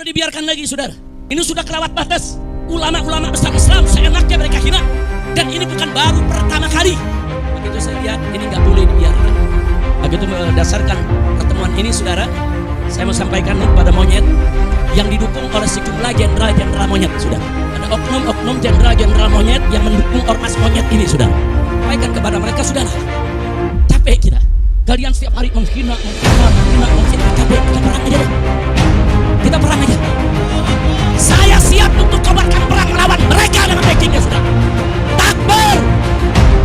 boleh dibiarkan lagi, saudara. Ini sudah kelewat batas. Ulama-ulama besar Islam seenaknya mereka hina. Dan ini bukan baru pertama kali. Begitu saya lihat, ini nggak boleh dibiarkan. Begitu berdasarkan pertemuan ini, saudara, saya mau sampaikan kepada monyet yang didukung oleh sejumlah jenderal-jenderal monyet, sudah. Ada oknum-oknum jenderal-jenderal monyet yang mendukung ormas monyet ini, sudah. Sampaikan kepada mereka, sudahlah. Capek kita. Kalian setiap hari menghina. Capek, kita perang aja deh. Kita perang aja. Saya siap untuk kobarkan perang melawan mereka dengan backingnya, sudah. Takbir.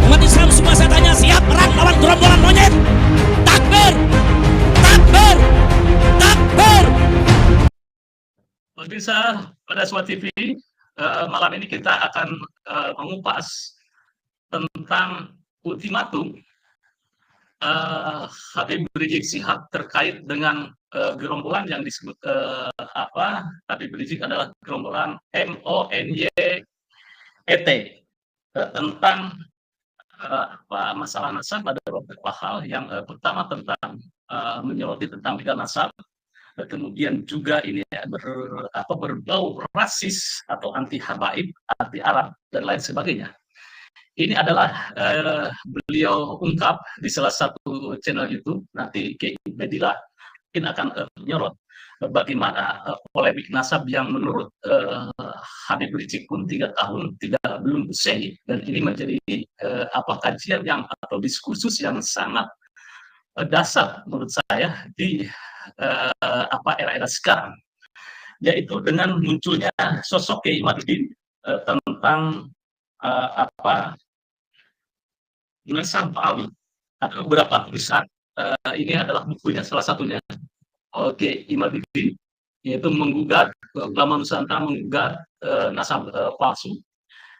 Umat Islam semua saya tanya, siap perang melawan gerombolan monyet? Takbir. Takbir. Takbir. Pemirsa pada Smart TV, malam ini kita akan mengupas tentang ultimatum Habib Rizik Syihab terkait dengan gerombolan yang disebut Habib Rizik adalah gerombolan MONYET tentang masalah nasab. Ada beberapa hal. Yang pertama tentang menyoroti tentang legal nasab. Kemudian juga ini berbau rasis atau anti habaib, anti Arab dan lain sebagainya. Ini adalah beliau ungkap di salah satu channel YouTube. Nanti Kiai Bedila mungkin akan menyorot bagaimana polemik nasab yang menurut Habib Rizik pun 3 tahun belum usai, dan ini menjadi kajian yang atau diskursus yang sangat dasar menurut saya di era-era sekarang, yaitu dengan munculnya sosok Kiai Imaduddin tentang nasab Ba'awi. Ada beberapa tulisan, ini adalah bukunya salah satunya Kiai Imaduddin, yaitu menggugat ulama Nusantara menggugat nasab palsu.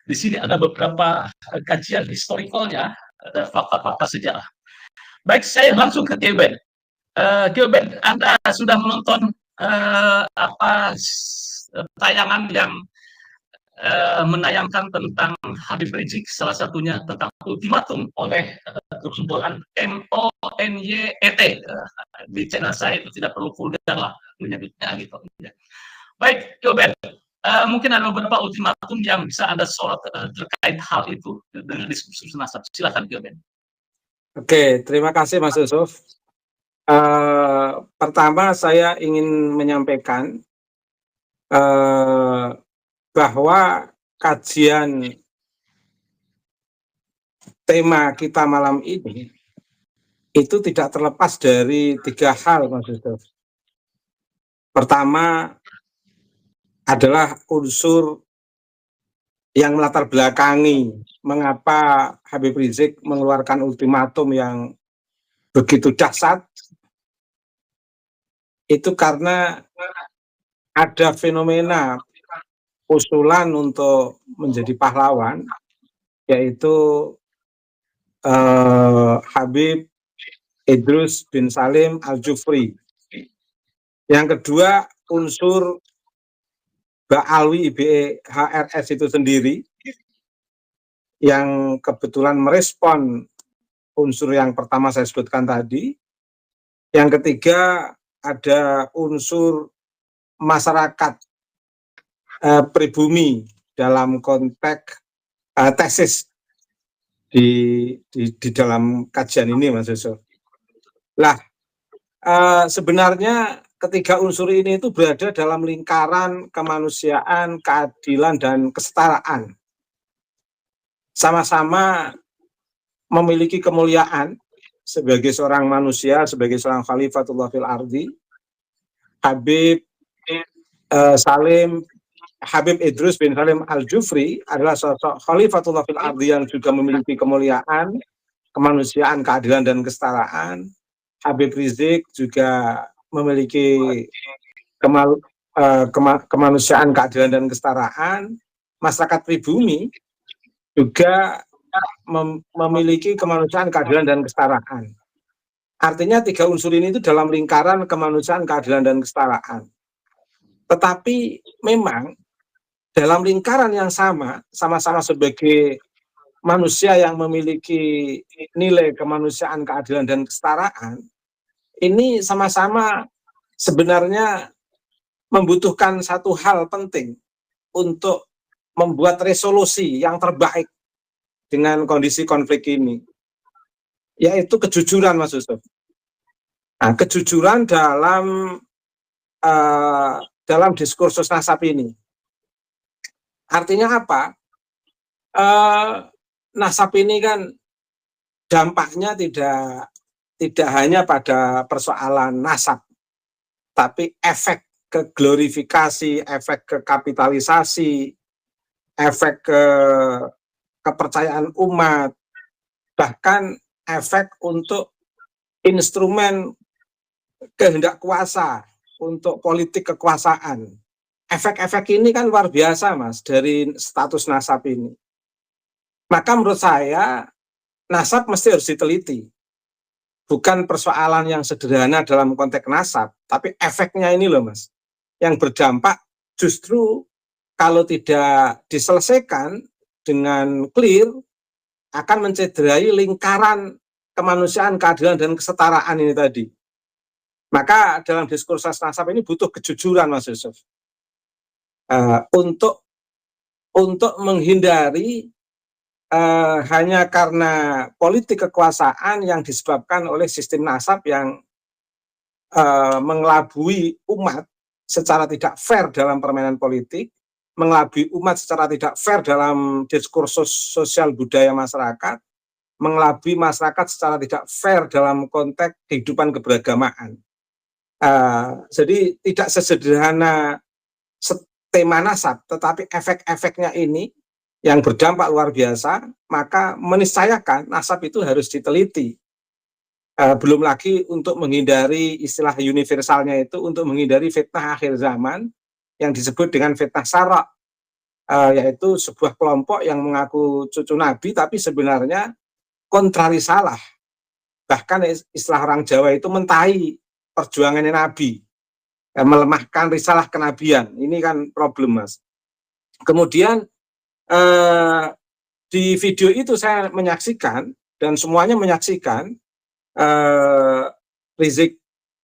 Di sini ada beberapa kajian historikalnya, ada fakta-fakta sejarah. Baik, saya langsung ke Kiai Ben. Kiai Ben, Anda sudah menonton tayangan yang menayangkan tentang Habib Rizik, salah satunya tentang ultimatum oleh gerombolan MONYET. Di channel saya itu tidak perlu vulgar lah menyebutnya gitu. Baik, Kiai Ben, mungkin ada beberapa ultimatum yang bisa Anda sorot terkait hal itu dengan diskursus nasab. Silakan, Kiai Ben. Oke, terima kasih Mas Yusuf. Pertama saya ingin menyampaikan bahwa kajian tema kita malam ini itu tidak terlepas dari 3 hal, Mas Yusuf. Pertama adalah unsur yang melatar belakangi mengapa Habib Rizik mengeluarkan ultimatum yang begitu dahsyat. Itu karena ada fenomena usulan untuk menjadi pahlawan, yaitu Habib Idrus bin Salim Al-Jufri. Yang kedua, unsur Ba'alwi IBE-HRS itu sendiri, yang kebetulan merespon unsur yang pertama saya sebutkan tadi. Yang ketiga, ada unsur masyarakat pribumi dalam konteks tesis di dalam kajian ini, Mas Yusuf. Lah, sebenarnya ketiga unsur ini itu berada dalam lingkaran kemanusiaan, keadilan, dan kesetaraan. Sama-sama memiliki kemuliaan sebagai seorang manusia, sebagai seorang khalifatullah fil ardi. Habib Idrus bin Salim Al-Jufri adalah sosok khalifatullah fil ardi yang juga memiliki kemuliaan, kemanusiaan, keadilan, dan kesetaraan. Habib Rizik juga memiliki kemanusiaan, keadilan, dan kesetaraan. Masyarakat pribumi juga memiliki kemanusiaan, keadilan, dan kesetaraan. Artinya 3 unsur ini itu dalam lingkaran kemanusiaan, keadilan, dan kesetaraan. Tetapi memang dalam lingkaran yang sama-sama sebagai manusia yang memiliki nilai kemanusiaan, keadilan, dan kesetaraan, ini sama-sama sebenarnya membutuhkan satu hal penting untuk membuat resolusi yang terbaik dengan kondisi konflik ini, yaitu kejujuran, Mas Yusuf. Nah, kejujuran dalam diskursus nasab ini. Artinya apa? Nasab ini kan dampaknya tidak hanya pada persoalan nasab, tapi efek ke glorifikasi, efek ke kapitalisasi, efek ke kepercayaan umat, bahkan efek untuk instrumen kehendak kuasa, untuk politik kekuasaan. Efek-efek ini kan luar biasa, Mas, dari status nasab ini. Maka menurut saya, nasab mesti harus diteliti. Bukan persoalan yang sederhana dalam konteks nasab, tapi efeknya ini loh, Mas, yang berdampak justru kalau tidak diselesaikan dengan clear, akan mencederai lingkaran kemanusiaan, keadilan, dan kesetaraan ini tadi. Maka dalam diskursus nasab ini butuh kejujuran, Mas Yusuf. Untuk menghindari hanya karena politik kekuasaan yang disebabkan oleh sistem nasab yang mengelabui umat secara tidak fair dalam permainan politik, mengelabui umat secara tidak fair dalam diskursus sosial budaya masyarakat, mengelabui masyarakat secara tidak fair dalam konteks kehidupan keberagamaan. Jadi tidak sesederhana tema nasab, tetapi efek-efeknya ini yang berdampak luar biasa, maka meniscayakan nasab itu harus diteliti. Belum lagi untuk menghindari istilah universalnya itu, untuk menghindari fitnah akhir zaman yang disebut dengan fitnah Sara, yaitu sebuah kelompok yang mengaku cucu Nabi tapi sebenarnya kontrari salah. Bahkan istilah orang Jawa itu mentahi perjuangannya Nabi, melemahkan risalah kenabian. Ini kan problem, Mas. Kemudian di video itu saya menyaksikan, dan semuanya menyaksikan,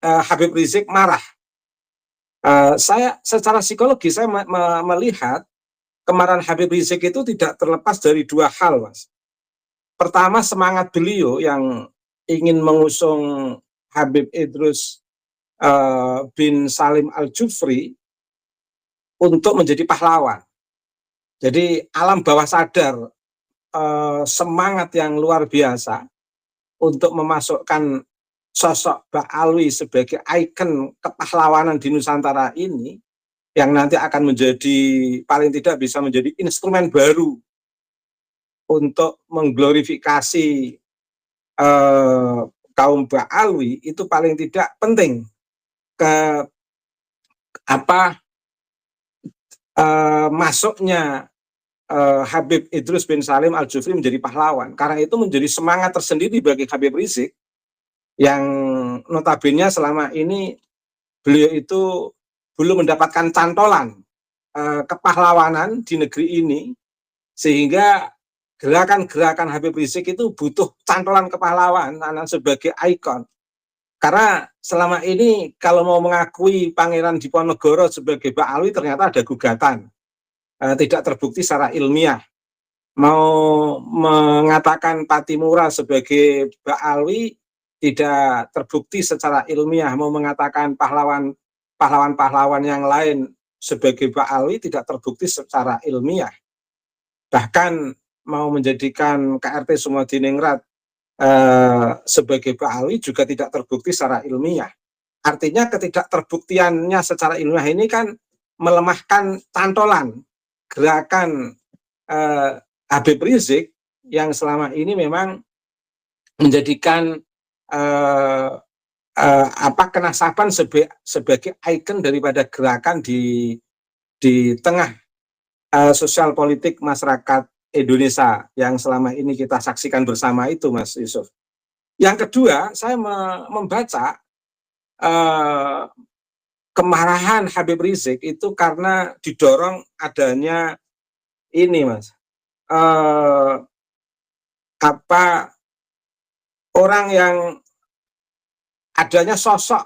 Habib Rizik marah. Saya secara psikologi saya melihat kemarahan Habib Rizik itu tidak terlepas dari dua hal, Mas. Pertama, semangat beliau yang ingin mengusung Habib Idrus bin Salim Al-Jufri untuk menjadi pahlawan. Jadi alam bawah sadar semangat yang luar biasa untuk memasukkan sosok Mbak Alwi sebagai ikon kepahlawanan di Nusantara ini, yang nanti akan menjadi, paling tidak bisa menjadi instrumen baru untuk mengglorifikasi kaum Mbak Alwi, itu paling tidak penting masuknya Habib Idrus bin Salim Al-Jufri menjadi pahlawan. Karena itu menjadi semangat tersendiri bagi Habib Rizik, yang notabene selama ini beliau itu belum mendapatkan cantolan kepahlawanan di negeri ini, sehingga gerakan-gerakan Habib Rizik itu butuh cantolan kepahlawanan sebagai ikon. Karena selama ini kalau mau mengakui Pangeran Diponegoro sebagai Mbak Alwi ternyata ada gugatan, tidak terbukti secara ilmiah. Mau mengatakan Patimura sebagai Mbak Alwi tidak terbukti secara ilmiah. Mau mengatakan pahlawan-pahlawan yang lain sebagai Mbak Alwi tidak terbukti secara ilmiah. Bahkan mau menjadikan KRT Sumodiningrat sebagai Mbak Alwi juga tidak terbukti secara ilmiah. Artinya ketidakterbuktiannya secara ilmiah ini kan melemahkan cantolan gerakan Habib Rizik yang selama ini memang menjadikan kenasaban sebagai ikon daripada gerakan di tengah sosial politik masyarakat Indonesia yang selama ini kita saksikan bersama itu, Mas Yusuf. Yang kedua, saya membaca kemarahan Habib Rizik itu karena didorong adanya ini, Mas, orang yang adanya sosok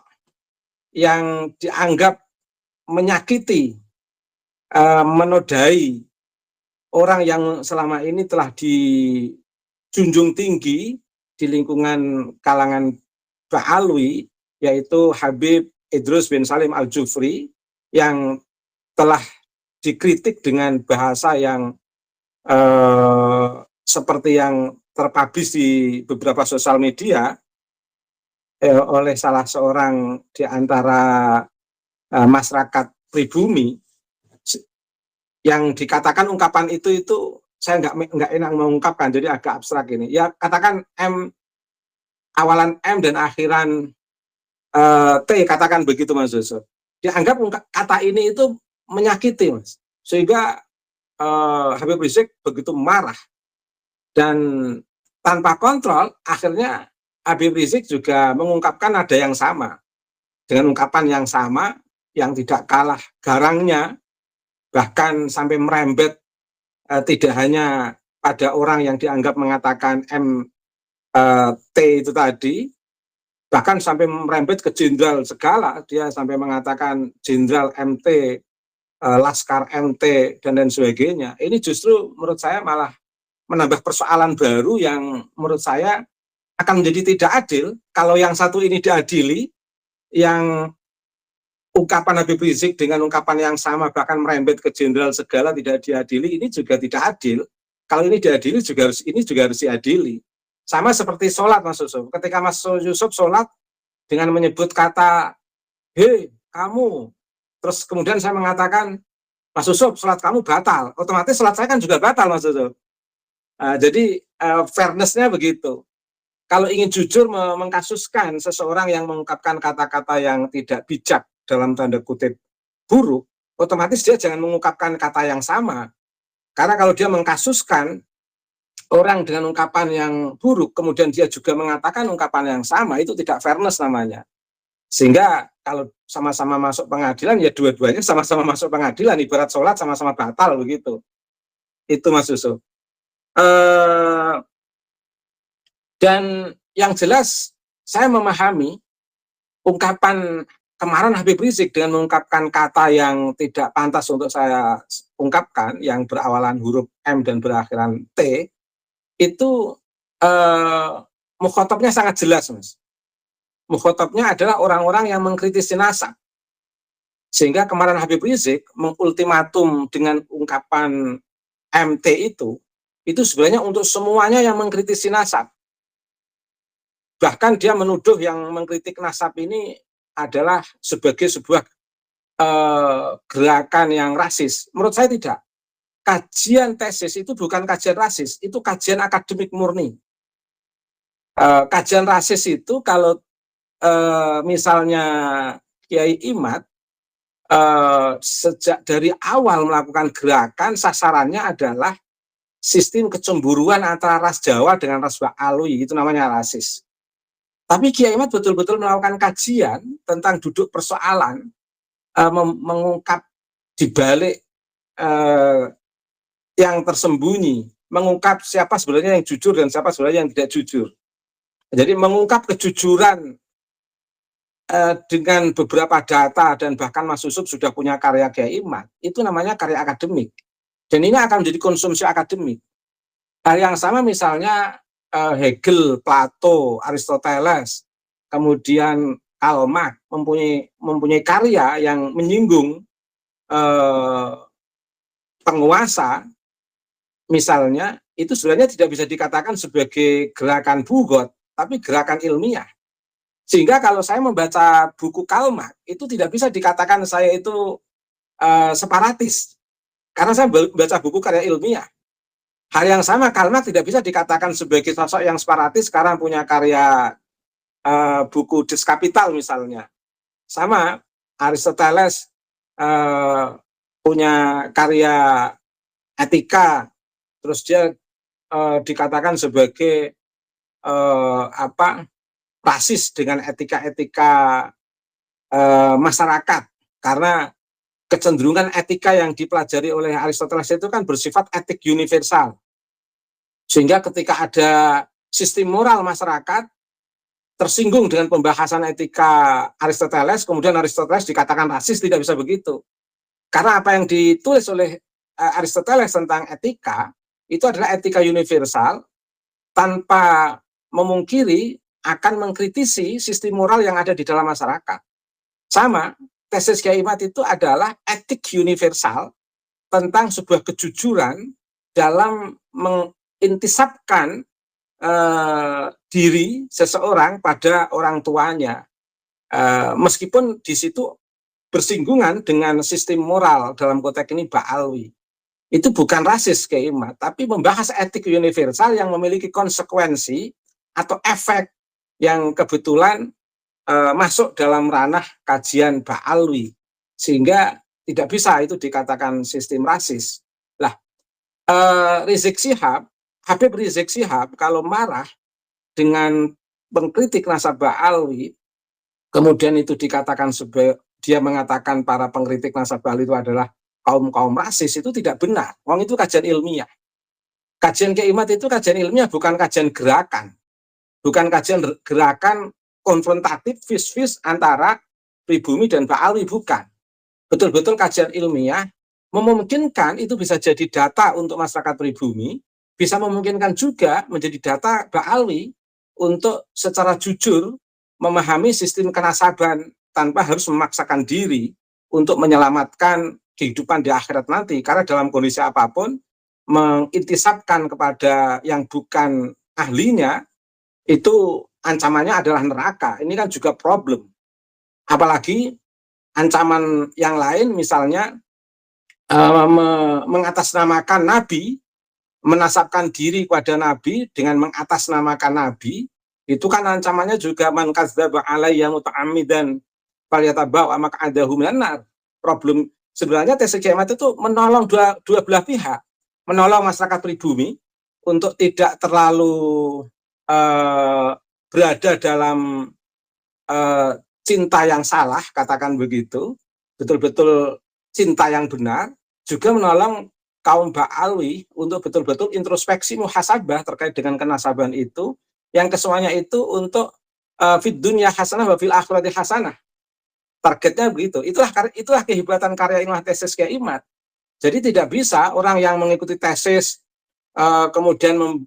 yang dianggap menyakiti, menodai orang yang selama ini telah dijunjung tinggi di lingkungan kalangan Ba'alwi, yaitu Habib Idrus bin Salim Al-Jufri, yang telah dikritik dengan bahasa yang seperti yang terpublish di beberapa sosial media oleh salah seorang di antara masyarakat pribumi, yang dikatakan ungkapan itu saya nggak enak mengungkapkan, jadi agak abstrak ini. Ya katakan awalan M dan akhiran T, katakan begitu Mas Yusuf. Dianggap kata ini itu menyakiti, Mas, sehingga Habib Rizik begitu marah, dan tanpa kontrol akhirnya Habib Rizik juga mengungkapkan ada yang sama, dengan ungkapan yang sama yang tidak kalah garangnya, bahkan sampai merembet tidak hanya pada orang yang dianggap mengatakan MT itu tadi, bahkan sampai merembet ke jenderal segala. Dia sampai mengatakan jenderal MT, Laskar MT, dan lain sebagainya. Ini justru menurut saya malah menambah persoalan baru yang menurut saya akan menjadi tidak adil. Kalau yang satu ini diadili, yang ungkapan Habib Rizik dengan ungkapan yang sama bahkan merembet ke jenderal segala tidak diadili, ini juga tidak adil. Kalau ini diadili ini juga harus diadili. Sama seperti sholat, Mas Yusuf. Ketika Mas Yusuf sholat dengan menyebut kata, hei kamu, terus kemudian saya mengatakan, Mas Yusuf, sholat kamu batal, otomatis sholat saya kan juga batal, Mas Yusuf. Jadi fairness-nya begitu. Kalau ingin jujur mengkasuskan seseorang yang mengungkapkan kata-kata yang tidak bijak, dalam tanda kutip buruk, otomatis dia jangan mengungkapkan kata yang sama. Karena kalau dia mengkasuskan orang dengan ungkapan yang buruk, kemudian dia juga mengatakan ungkapan yang sama, itu tidak fairness namanya. Sehingga kalau sama-sama masuk pengadilan, ya dua-duanya sama-sama masuk pengadilan, ibarat sholat sama-sama batal begitu. Itu Mas Yusuf. Dan yang jelas saya memahami ungkapan kemarin Habib Rizik dengan mengungkapkan kata yang tidak pantas untuk saya ungkapkan, yang berawalan huruf M dan berakhiran T, itu mukhotabnya sangat jelas, Mas. Mukhotabnya adalah orang-orang yang mengkritisi nasab. Sehingga kemarin Habib Rizik mengultimatum dengan ungkapan MT itu sebenarnya untuk semuanya yang mengkritisi nasab. Bahkan dia menuduh yang mengkritik nasab ini adalah sebagai sebuah gerakan yang rasis. Menurut saya tidak. Kajian tesis itu bukan kajian rasis, itu kajian akademik murni. Kajian rasis itu kalau misalnya Kiai Imad sejak dari awal melakukan gerakan, sasarannya adalah sistem kecemburuan antara ras Jawa dengan ras Ba'alwi, itu namanya rasis. Tapi Kiai Imad betul-betul melakukan kajian tentang duduk persoalan, mengungkap di balik yang tersembunyi, mengungkap siapa sebenarnya yang jujur dan siapa sebenarnya yang tidak jujur. Jadi mengungkap kejujuran dengan beberapa data, dan bahkan Mas Yusuf sudah punya karya Kiai Imad, itu namanya karya akademik. Dan ini akan menjadi konsumsi akademik. Hal yang sama misalnya Hegel, Plato, Aristoteles, kemudian Karl Marx mempunyai karya yang menyinggung penguasa, misalnya, itu sebenarnya tidak bisa dikatakan sebagai gerakan bugot, tapi gerakan ilmiah. Sehingga kalau saya membaca buku Karl Marx, itu tidak bisa dikatakan saya itu separatis, karena saya membaca buku karya ilmiah. Hal yang sama, Karl Marx tidak bisa dikatakan sebagai sosok yang separatis sekarang punya karya buku Des Kapital misalnya. Sama, Aristoteles punya karya etika, terus dia dikatakan sebagai rasis dengan etika-etika masyarakat, karena kecenderungan etika yang dipelajari oleh Aristoteles itu kan bersifat etik universal. Sehingga ketika ada sistem moral masyarakat, tersinggung dengan pembahasan etika Aristoteles, kemudian Aristoteles dikatakan rasis, tidak bisa begitu. Karena apa yang ditulis oleh Aristoteles tentang etika, itu adalah etika universal, tanpa memungkiri akan mengkritisi sistem moral yang ada di dalam masyarakat. Sama, tesis Kiai Imad itu adalah etik universal tentang sebuah kejujuran dalam mengintisapkan diri seseorang pada orang tuanya, meskipun di situ bersinggungan dengan sistem moral, dalam konteks ini Ba'alwi. Itu bukan rasis Kiai Imad, tapi membahas etik universal yang memiliki konsekuensi atau efek yang kebetulan masuk dalam ranah kajian Ba'alwi, sehingga tidak bisa itu dikatakan sistem rasis. Lah, Habib Rizik Syihab kalau marah dengan pengkritik nasab Ba'alwi, kemudian itu dikatakan dia mengatakan para pengkritik nasab Ba'alwi itu adalah kaum rasis, itu tidak benar. Wong itu kajian ilmiah. Kajian Kiai Imad itu kajian ilmiah, bukan kajian gerakan. Bukan kajian gerakan konfrontatif vis-vis antara pribumi dan Ba'alwi, bukan. Betul-betul kajian ilmiah, memungkinkan itu bisa jadi data untuk masyarakat pribumi, bisa memungkinkan juga menjadi data Ba'alwi untuk secara jujur memahami sistem kenasaban tanpa harus memaksakan diri untuk menyelamatkan kehidupan di akhirat nanti. Karena dalam kondisi apapun, mengintisapkan kepada yang bukan ahlinya, itu ancamannya adalah neraka. Ini kan juga problem. Apalagi ancaman yang lain, misalnya mengatasnamakan Nabi, menasabkan diri kepada Nabi dengan mengatasnamakan Nabi, itu kan ancamannya juga man kadzdzaba alayya muta'ammidan falyatabawa maq'adahu minan nar. Problem sebenarnya tesis Kiai Imad itu menolong dua belah pihak, menolong masyarakat pribumi untuk tidak terlalu berada dalam cinta yang salah, katakan begitu, betul-betul cinta yang benar, juga menolong kaum Ba'alwi untuk betul-betul introspeksi muhasabah terkait dengan kenasaban itu, yang kesemuanya itu untuk fid dunya hasanah wa fil akhirati hasanah. Targetnya begitu. Itulah kehebatan karya ilmiah tesis Kiai Imad. Jadi tidak bisa orang yang mengikuti tesis kemudian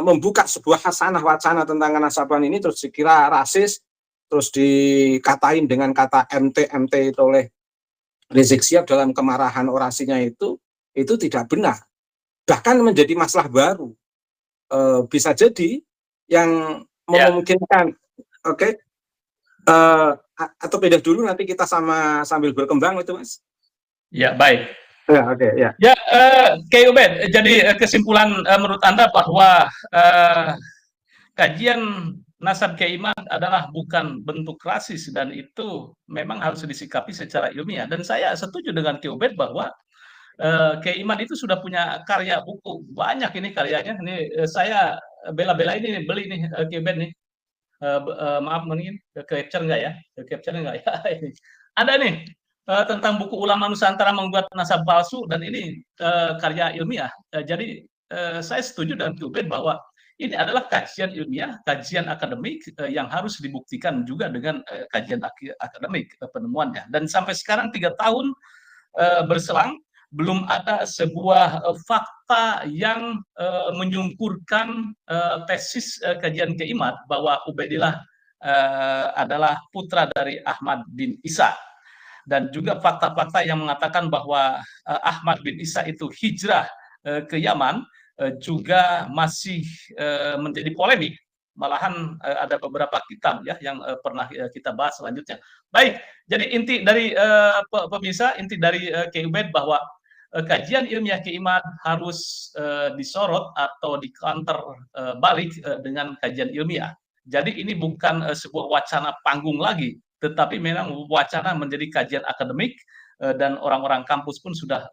membuka sebuah hasanah wacana tentang kenasaban ini terus dikira rasis, terus dikatain dengan kata MT itu oleh Rizik Syihab dalam kemarahan orasinya itu tidak benar. Bahkan menjadi masalah baru. Bisa jadi yang memungkinkan, oke. Atau beda dulu nanti kita sambil berkembang itu, Mas. Ya, baik. Ya, oke, ya. Ya, Kiai Ubed, jadi kesimpulan menurut Anda bahwa kajian nasab Kiai Imad adalah bukan bentuk rasis dan itu memang harus disikapi secara ilmiah. Dan saya setuju dengan Kiai Ubed bahwa Kiai Imad itu sudah punya karya buku banyak ini karyanya. Ini saya bela-belain ini beli nih Kiai Ubed nih. Maaf mungkin capture nggak ya? Capture nggak ya? Ada nih tentang buku ulama Nusantara membuat nasab palsu dan ini karya ilmiah. Jadi saya setuju dengan Kiai Ubed bahwa ini adalah kajian ilmiah, kajian akademik yang harus dibuktikan juga dengan kajian akademik penemuannya. Dan sampai sekarang 3 tahun berselang belum ada sebuah fakta yang menyungkurkan tesis kajian Kiai Imad bahwa Ubaidillah adalah putra dari Ahmad bin Isa, dan juga fakta-fakta yang mengatakan bahwa Ahmad bin Isa itu hijrah ke Yaman juga masih menjadi polemik. Malahan ada beberapa kitab ya yang pernah kita bahas selanjutnya. Baik, jadi inti dari pemirsa, inti dari Kiai Ubed bahwa kajian ilmiah Kiai Imad harus disorot atau di-counter balik dengan kajian ilmiah. Jadi ini bukan sebuah wacana panggung lagi, tetapi memang wacana menjadi kajian akademik dan orang-orang kampus pun sudah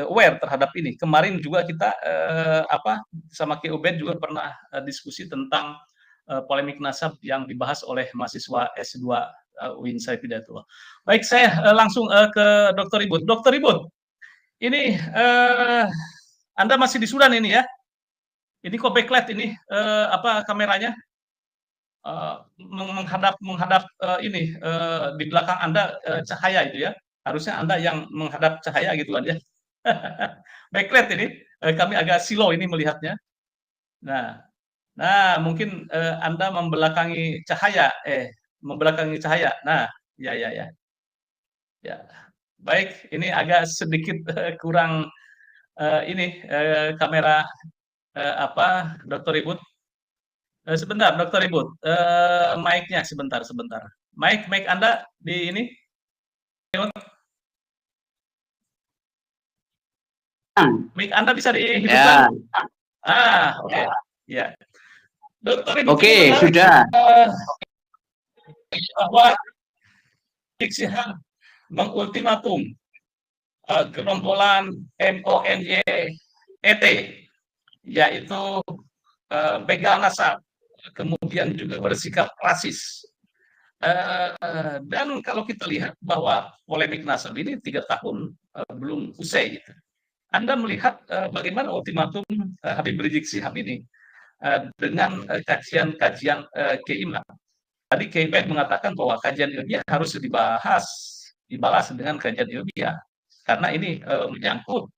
aware terhadap ini. Kemarin juga kita sama Kiai Ubed juga pernah diskusi tentang polemik nasab yang dibahas oleh mahasiswa S2 UIN Syarif Hidayatullah. Baik, saya langsung ke Dr. Ribut. Dr. Ribut, ini Anda masih di Sudan ini ya? Ini kok backlight ini kameranya? menghadap ini di belakang Anda cahaya itu ya. Harusnya Anda yang menghadap cahaya gitu aja. Backlight ini kami agak silau ini melihatnya. Nah, mungkin Anda membelakangi cahaya, membelakangi cahaya. Nah, ya, ya, ya. Ya, baik. Ini agak sedikit kurang ini kamera Dokter Ribut. Sebentar, Dokter Ribut. Mic-nya sebentar. Mic Anda di ini. Mic Anda bisa dihidupkan? Ya. Oke. Ya. Dokter Ribut. Oke, sudah. Bahwa Rizik Syihab mengultimatum gerombolan MONY-ET, yaitu begal nasab, kemudian juga bersikap rasis. Dan kalau kita lihat bahwa polemik nasab ini 3 tahun belum usai, gitu. Anda melihat bagaimana ultimatum Habib Rizik Syihab ini dengan kajian-kajian keilmuan. Tadi Kiai Baik mengatakan bahwa kajian ilmiah harus dibalas dengan kajian ilmiah, karena ini menyangkut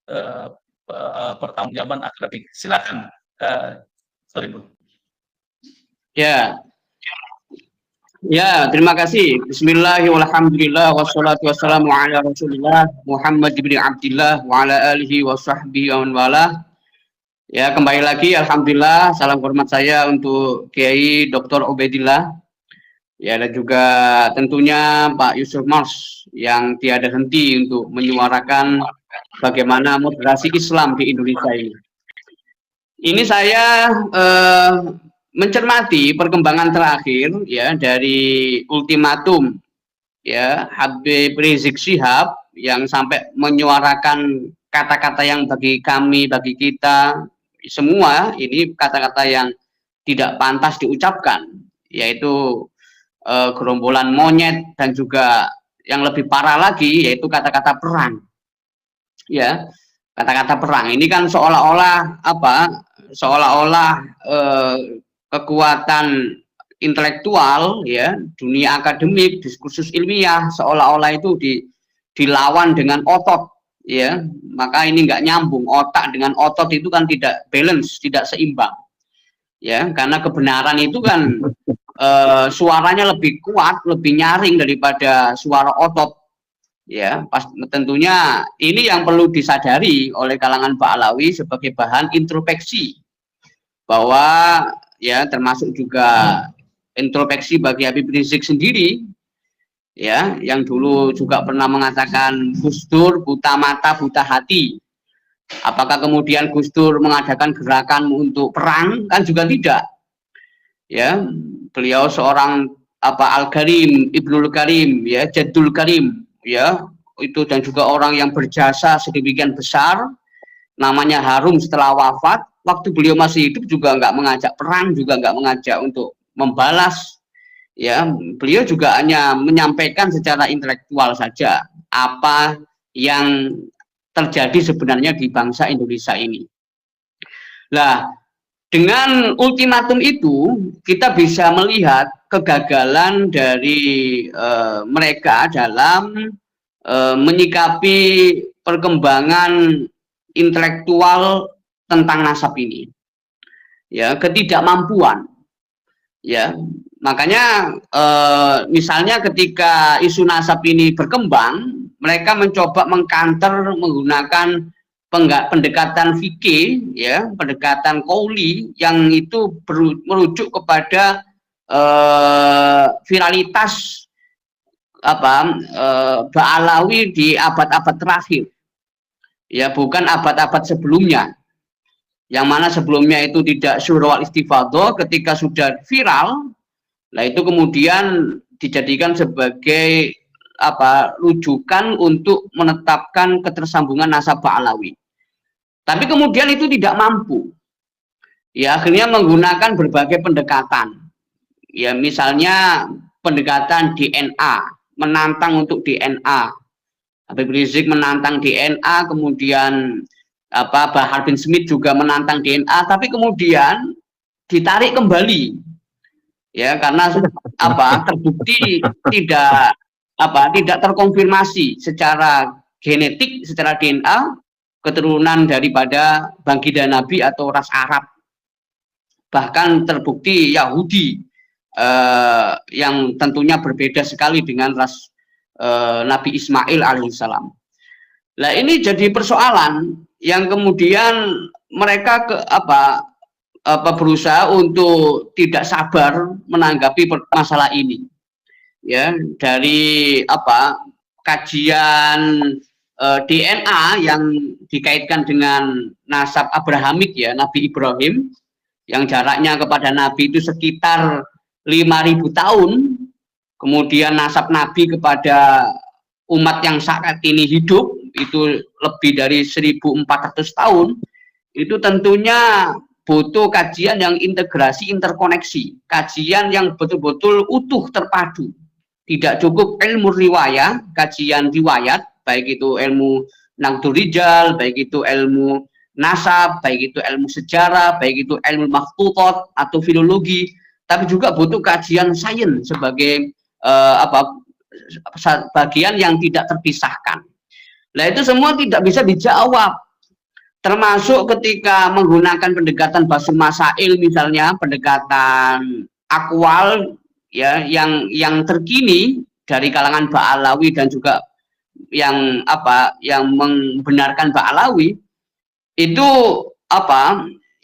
pertanggungjawaban akademik. Silakan, sorry Bu. Ya, terima kasih. Bismillahirrahmanirrahim. Wassalatu wassalamu ala Rasulillah Muhammad bin Abdillah wa ala alihi wa sahbihi wa man walah. Ya, kembali lagi alhamdulillah, salam hormat saya untuk Kiai Dr. Ubaidillah. Ya, dan juga tentunya Pak Yusuf Mars yang tiada henti untuk menyuarakan bagaimana moderasi Islam di Indonesia ini. Ini saya mencermati perkembangan terakhir ya dari ultimatum ya Habib Rizik Syihab yang sampai menyuarakan kata-kata yang bagi kami, bagi kita semua ini kata-kata yang tidak pantas diucapkan, yaitu gerombolan monyet, dan juga yang lebih parah lagi yaitu kata-kata perang. Ya, kata-kata perang ini kan seolah-olah kekuatan intelektual ya, dunia akademik, diskursus ilmiah seolah-olah itu dilawan dengan otot ya. Maka ini nggak nyambung, otak dengan otot itu kan tidak balance, tidak seimbang. Ya, karena kebenaran itu kan suaranya lebih kuat, lebih nyaring daripada suara otot. Ya, tentunya ini yang perlu disadari oleh kalangan Ba'alawi sebagai bahan introspeksi, bahwa ya termasuk juga introspeksi bagi Habib Rizik sendiri, ya, yang dulu juga pernah mengatakan Gus Dur buta mata buta hati. Apakah kemudian Gus Dur mengadakan gerakan untuk perang? Kan juga tidak. Ya, beliau seorang Al-Karim, Ibnul Karim, ya, Jadul Karim, ya, itu, dan juga orang yang berjasa sedemikian besar, namanya harum setelah wafat. Waktu beliau masih hidup juga nggak mengajak perang, juga nggak mengajak untuk membalas. Ya, beliau juga hanya menyampaikan secara intelektual saja apa yang terjadi sebenarnya di bangsa Indonesia ini. Nah, dengan ultimatum itu kita bisa melihat kegagalan dari mereka dalam menyikapi perkembangan intelektual tentang nasab ini. Ya, ketidakmampuan. Ya, makanya misalnya ketika isu nasab ini berkembang, mereka mencoba mengkanter menggunakan pendekatan fikih, ya, pendekatan qauli yang itu merujuk kepada viralitas Ba'alawi di abad-abad terakhir, ya, bukan abad-abad sebelumnya, yang mana sebelumnya itu tidak syura wal istifadhah. Ketika sudah viral, nah itu kemudian dijadikan sebagai rujukan untuk menetapkan ketersambungan nasab Ba'alawi. Tapi kemudian itu tidak mampu. Ya, akhirnya menggunakan berbagai pendekatan. Ya, misalnya pendekatan DNA, menantang untuk DNA. Habib Rizik menantang DNA, kemudian Bahar bin Smith juga menantang DNA, tapi kemudian ditarik kembali. ya, karena terbukti tidak terkonfirmasi secara genetik, secara DNA keturunan daripada baginda Nabi atau ras Arab. Bahkan terbukti Yahudi yang tentunya berbeda sekali dengan ras Nabi Ismail alaihissalam. Nah, ini jadi persoalan yang kemudian mereka berusaha untuk tidak sabar menanggapi masalah ini. Ya, dari kajian DNA yang dikaitkan dengan nasab Abrahamik, ya, Nabi Ibrahim yang jaraknya kepada Nabi itu sekitar 5.000 tahun. Kemudian nasab Nabi kepada umat yang saat ini hidup itu lebih dari 1.400 tahun. Itu tentunya butuh kajian yang integrasi, interkoneksi, kajian yang betul-betul utuh, terpadu. Tidak cukup ilmu riwayat, kajian riwayat, baik itu ilmu Naqdul Rijal, baik itu ilmu nasab, baik itu ilmu sejarah, baik itu ilmu makhtutat atau filologi, tapi juga butuh kajian sains sebagai bagian yang tidak terpisahkan. Nah, itu semua tidak bisa dijawab, termasuk ketika menggunakan pendekatan basul masail, misalnya pendekatan akwal, ya, yang terkini dari kalangan Ba'alawi dan juga yang membenarkan Ba'alawi, itu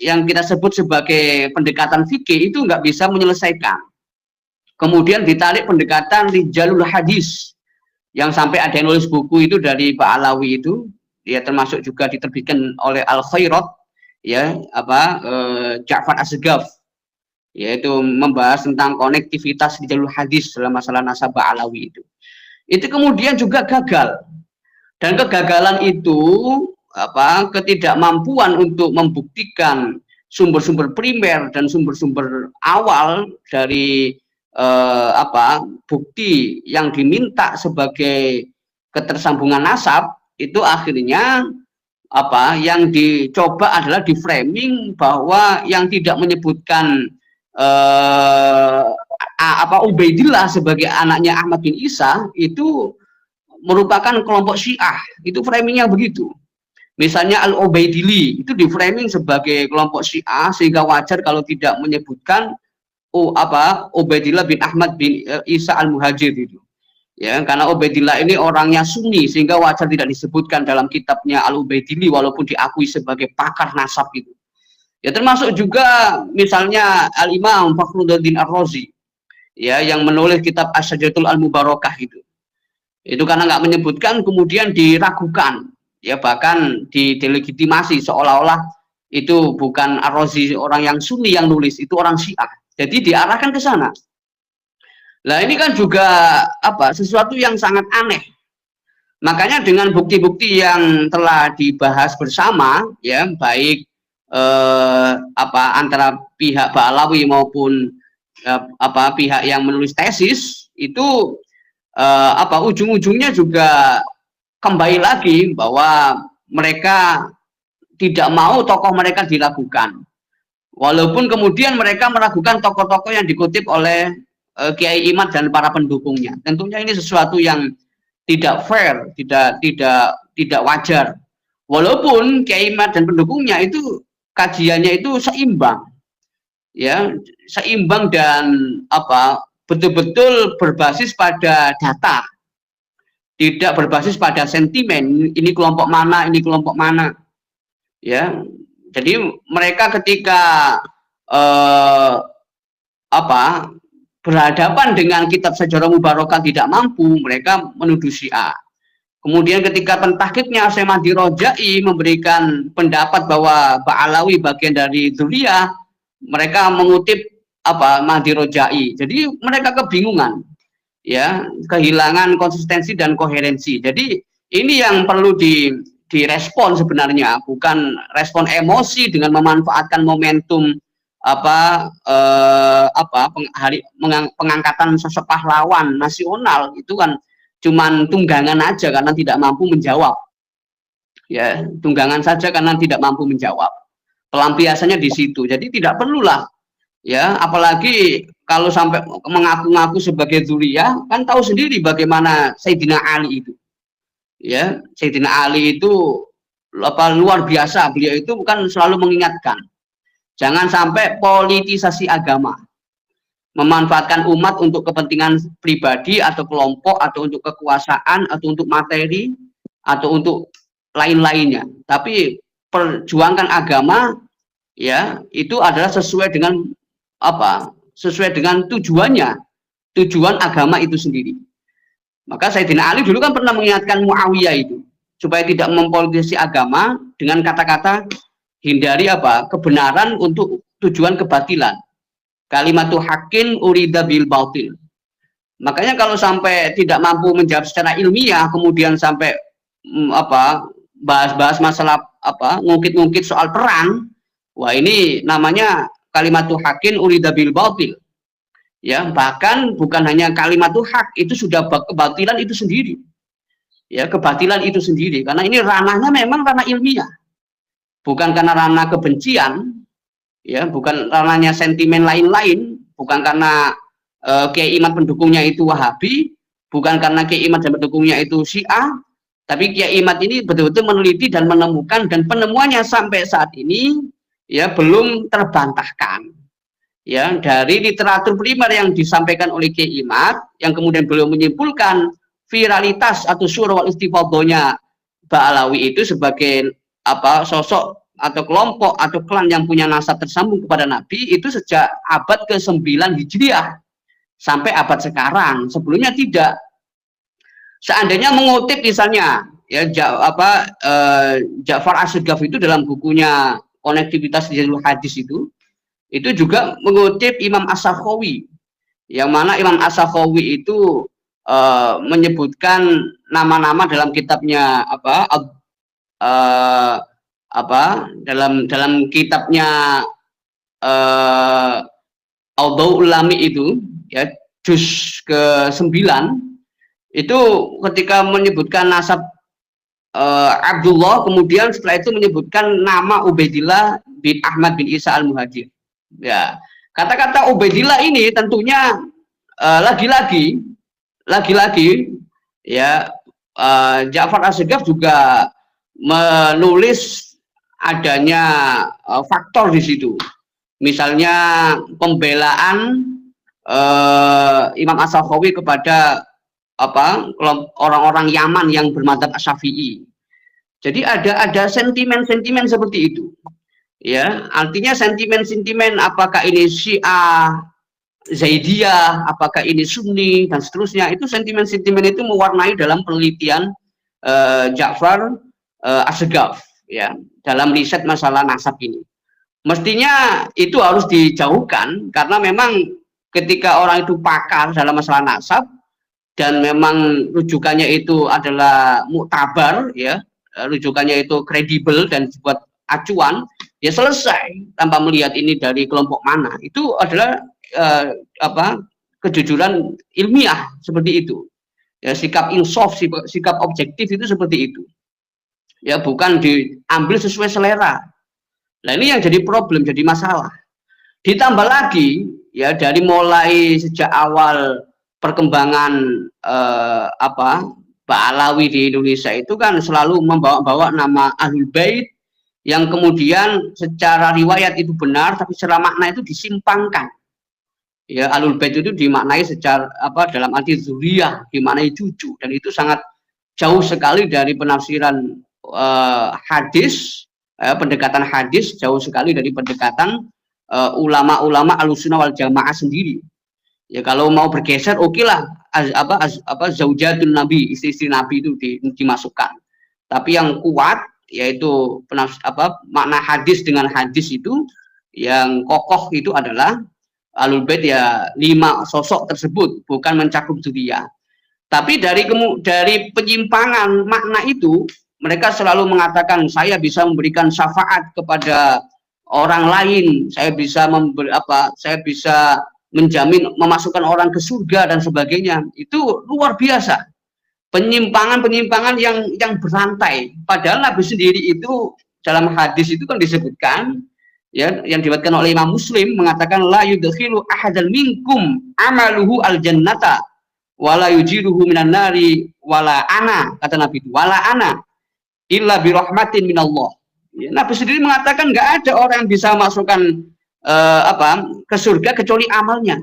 yang kita sebut sebagai pendekatan fikih itu nggak bisa menyelesaikan. Kemudian ditarik pendekatan rijalul hadis, yang sampai ada yang nulis buku itu dari Ba'alawi itu, ya, termasuk juga diterbitkan oleh Al-Khairat, ya, Ja'far Asgaf, yaitu membahas tentang konektivitas rijalul hadis dalam masalah nasab Ba'alawi itu. Itu kemudian juga gagal, dan kegagalan itu ketidakmampuan untuk membuktikan sumber-sumber primer dan sumber-sumber awal dari bukti yang diminta sebagai ketersambungan nasab, itu akhirnya yang dicoba adalah di framing bahwa yang tidak menyebutkan Ubaidillah sebagai anaknya Ahmad bin Isa itu merupakan kelompok Syiah. Itu framingnya begitu. Misalnya Al-Ubaidili itu di framing sebagai kelompok Syiah, sehingga wajar kalau tidak menyebutkan Ubaidillah bin Ahmad bin Isa al-Muhajir itu. Ya, karena Ubaidillah ini orangnya Sunni, sehingga wajar tidak disebutkan dalam kitabnya Al-Ubaidili walaupun diakui sebagai pakar nasab itu. Ya, termasuk juga misalnya Al-Imam Fakhruddin Ar-Razi, ya, yang menulis kitab Asy-Syajaratul Al-Mubarakah itu. Itu karena nggak menyebutkan kemudian diragukan, ya, bahkan didelegitimasi seolah-olah itu bukan Ar-Razi orang yang Sunni yang nulis, itu orang Syiah. Jadi diarahkan ke sana. Nah, ini kan juga sesuatu yang sangat aneh. Makanya dengan bukti-bukti yang telah dibahas bersama, ya, baik antara pihak Ba'alawi maupun pihak yang menulis tesis, itu ujung-ujungnya juga kembali lagi bahwa mereka tidak mau tokoh mereka diragukan. Walaupun kemudian mereka meragukan tokoh-tokoh yang dikutip oleh Kiai Imad dan para pendukungnya. Tentunya ini sesuatu yang tidak fair, tidak wajar. Walaupun Kiai Imad dan pendukungnya itu kajiannya itu seimbang, ya, seimbang dan betul-betul berbasis pada data, tidak berbasis pada sentimen. Ini kelompok mana, ini kelompok mana, ya. Jadi mereka ketika berhadapan dengan kitab Sejarah Mubarakah tidak mampu, mereka menuduh Syiah. Kemudian ketika pentahkiknya Syekh Mahdi Rojai memberikan pendapat bahwa Ba'alawi bagian dari dzurriyah, mereka mengutip Mahdi Rojai. Jadi mereka kebingungan, ya, kehilangan konsistensi dan koherensi. Jadi ini yang perlu direspon sebenarnya, bukan respon emosi dengan memanfaatkan momentum pengangkatan sosok pahlawan nasional. Itu kan cuman tunggangan aja karena tidak mampu menjawab, ya, tunggangan saja karena tidak mampu menjawab, pelampiasannya di situ. Jadi tidak perlulah, ya, apalagi kalau sampai mengaku-ngaku sebagai dzurriyyah, kan tahu sendiri bagaimana Sayyidina Ali itu. Ya, Sayyidina Ali itu luar biasa, beliau itu kan selalu mengingatkan jangan sampai politisasi agama, memanfaatkan umat untuk kepentingan pribadi atau kelompok atau untuk kekuasaan atau untuk materi atau untuk lain-lainnya. Tapi perjuangkan agama ya itu adalah sesuai dengan apa? Sesuai dengan tujuannya, tujuan agama itu sendiri. Maka Sayyidina Ali dulu kan pernah mengingatkan Muawiyah itu supaya tidak mempolitisasi agama dengan kata-kata hindari apa? Kebenaran untuk tujuan kebatilan. Kalimatu haqqin urida bil batil. Makanya kalau sampai tidak mampu menjawab secara ilmiah, kemudian sampai bahas-bahas masalah ngungkit-ngungkit soal perang, wah ini namanya kalimatu haqqin urida bil batil. Ya, bahkan bukan hanya kalimatu hak, itu sudah kebatilan itu sendiri. Ya, kebatilan itu sendiri karena ini ranahnya memang ranah ilmiah. Bukan karena ranah kebencian, ya, bukan ranahnya sentimen lain-lain, bukan karena Kiai Imad pendukungnya itu Wahabi, bukan karena Kiai Imad dan pendukungnya itu Syiah, tapi Kiai Imad ini betul-betul meneliti dan menemukan, dan penemuannya sampai saat ini ya belum terbantahkan. Ya, dari literatur primer yang disampaikan oleh Kiai Imad, yang kemudian beliau menyimpulkan viralitas atau syura wal istifadhahnya Ba'alawi itu sebagai sosok atau kelompok atau klan yang punya nasab tersambung kepada Nabi itu sejak abad ke-9 Hijriah sampai abad sekarang. Sebelumnya tidak. Seandainya mengutip misalnya ya Ja'far As-Sagaf itu dalam bukunya Konektivitas Jalul Hadis itu juga mengutip Imam As-Sakhawi, yang mana Imam As-Sakhawi itu menyebutkan nama-nama dalam kitabnya dalam kitabnya Audhaul Lami itu ya juz ke-9 itu ketika menyebutkan nasab Abdullah, kemudian setelah itu menyebutkan nama Ubaidillah bin Ahmad bin Isa al-Muhajir. Ya, kata-kata Ubaidillah ini tentunya lagi-lagi ya Ja'far As-Sagaf juga menulis adanya faktor di situ. Misalnya pembelaan Imam As-Sakhawi kepada orang-orang Yaman yang bermadzhab Syafi'i. Jadi ada sentimen-sentimen seperti itu. Ya, artinya sentimen-sentimen apakah ini Syiah, Zaidiyah, apakah ini Sunni dan seterusnya, itu sentimen-sentimen itu mewarnai dalam penelitian Ja'far As-Sagaf ya dalam riset masalah nasab ini. Mestinya itu harus dijauhkan karena memang ketika orang itu pakar dalam masalah nasab dan memang rujukannya itu adalah muktabar ya, rujukannya itu kredibel dan buat acuan, ya selesai tanpa melihat ini dari kelompok mana. Itu adalah kejujuran ilmiah seperti itu. Ya, sikap insaf, sikap objektif itu seperti itu. Ya, bukan diambil sesuai selera. Nah, ini yang jadi problem, jadi masalah. Ditambah lagi ya dari mulai sejak awal perkembangan Ba'alawi di Indonesia itu kan selalu membawa nama Ahlul Bait yang kemudian secara riwayat itu benar tapi secara makna itu disimpangkan. Ya, Ahlul Bait itu dimaknai secara dalam arti dzurriyyah, dimaknai cucu, dan itu sangat jauh sekali dari penafsiran hadis, pendekatan hadis, jauh sekali dari pendekatan ulama-ulama Ahlussunnah wal Jamaah sendiri. Ya, kalau mau bergeser oke lah zaujatun Nabi, istri-istri Nabi itu dimasukkan. Tapi yang kuat yaitu makna hadis dengan hadis itu yang kokoh itu adalah Ahlul Bait ya 5 sosok tersebut, bukan mencakup dzurriyyah. Tapi dari penyimpangan makna itu mereka selalu mengatakan saya bisa memberikan syafaat kepada orang lain, saya bisa menjamin memasukkan orang ke surga dan sebagainya. Itu luar biasa. Penyimpangan yang berantai. Padahal Nabi sendiri itu dalam hadis itu kan disebutkan ya, yang diriwayatkan oleh Imam Muslim mengatakan la yudkhilu ahadan minkum amaluhu al-jannata wala yujiruhu minan nari wala ana, kata Nabi itu, wala ana illa bi rahmatin minallah. Ya, Nabi sendiri mengatakan nggak ada orang yang bisa masukkan ke surga kecuali amalnya,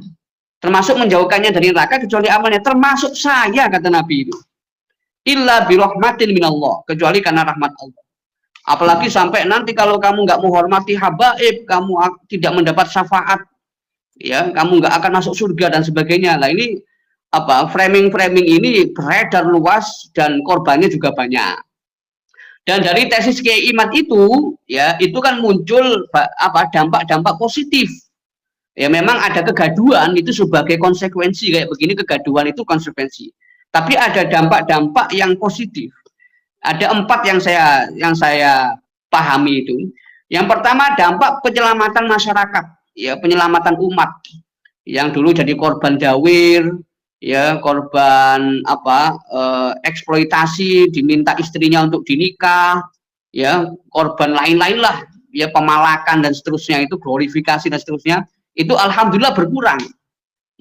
termasuk menjauhkannya dari neraka kecuali amalnya, termasuk saya, kata Nabi itu, illa bi rahmatin minallah, kecuali karena rahmat Allah. Apalagi sampai nanti kalau kamu nggak menghormati habaib, kamu tidak mendapat syafaat, ya, kamu nggak akan masuk surga dan sebagainya. Nah ini framing ini beredar luas dan korbannya juga banyak. Dan dari tesis Kiai Imad itu, ya, itu kan muncul dampak-dampak positif. Ya, memang ada kegaduhan itu sebagai konsekuensi kayak begini, kegaduhan itu konsekuensi. Tapi ada dampak-dampak yang positif. Ada 4 yang saya pahami itu. Yang pertama, dampak penyelamatan masyarakat, ya, penyelamatan umat yang dulu jadi korban dawir, ya, korban eksploitasi, diminta istrinya untuk dinikah, ya, korban lain-lain lah, ya, pemalakan dan seterusnya, itu glorifikasi dan seterusnya, itu alhamdulillah berkurang,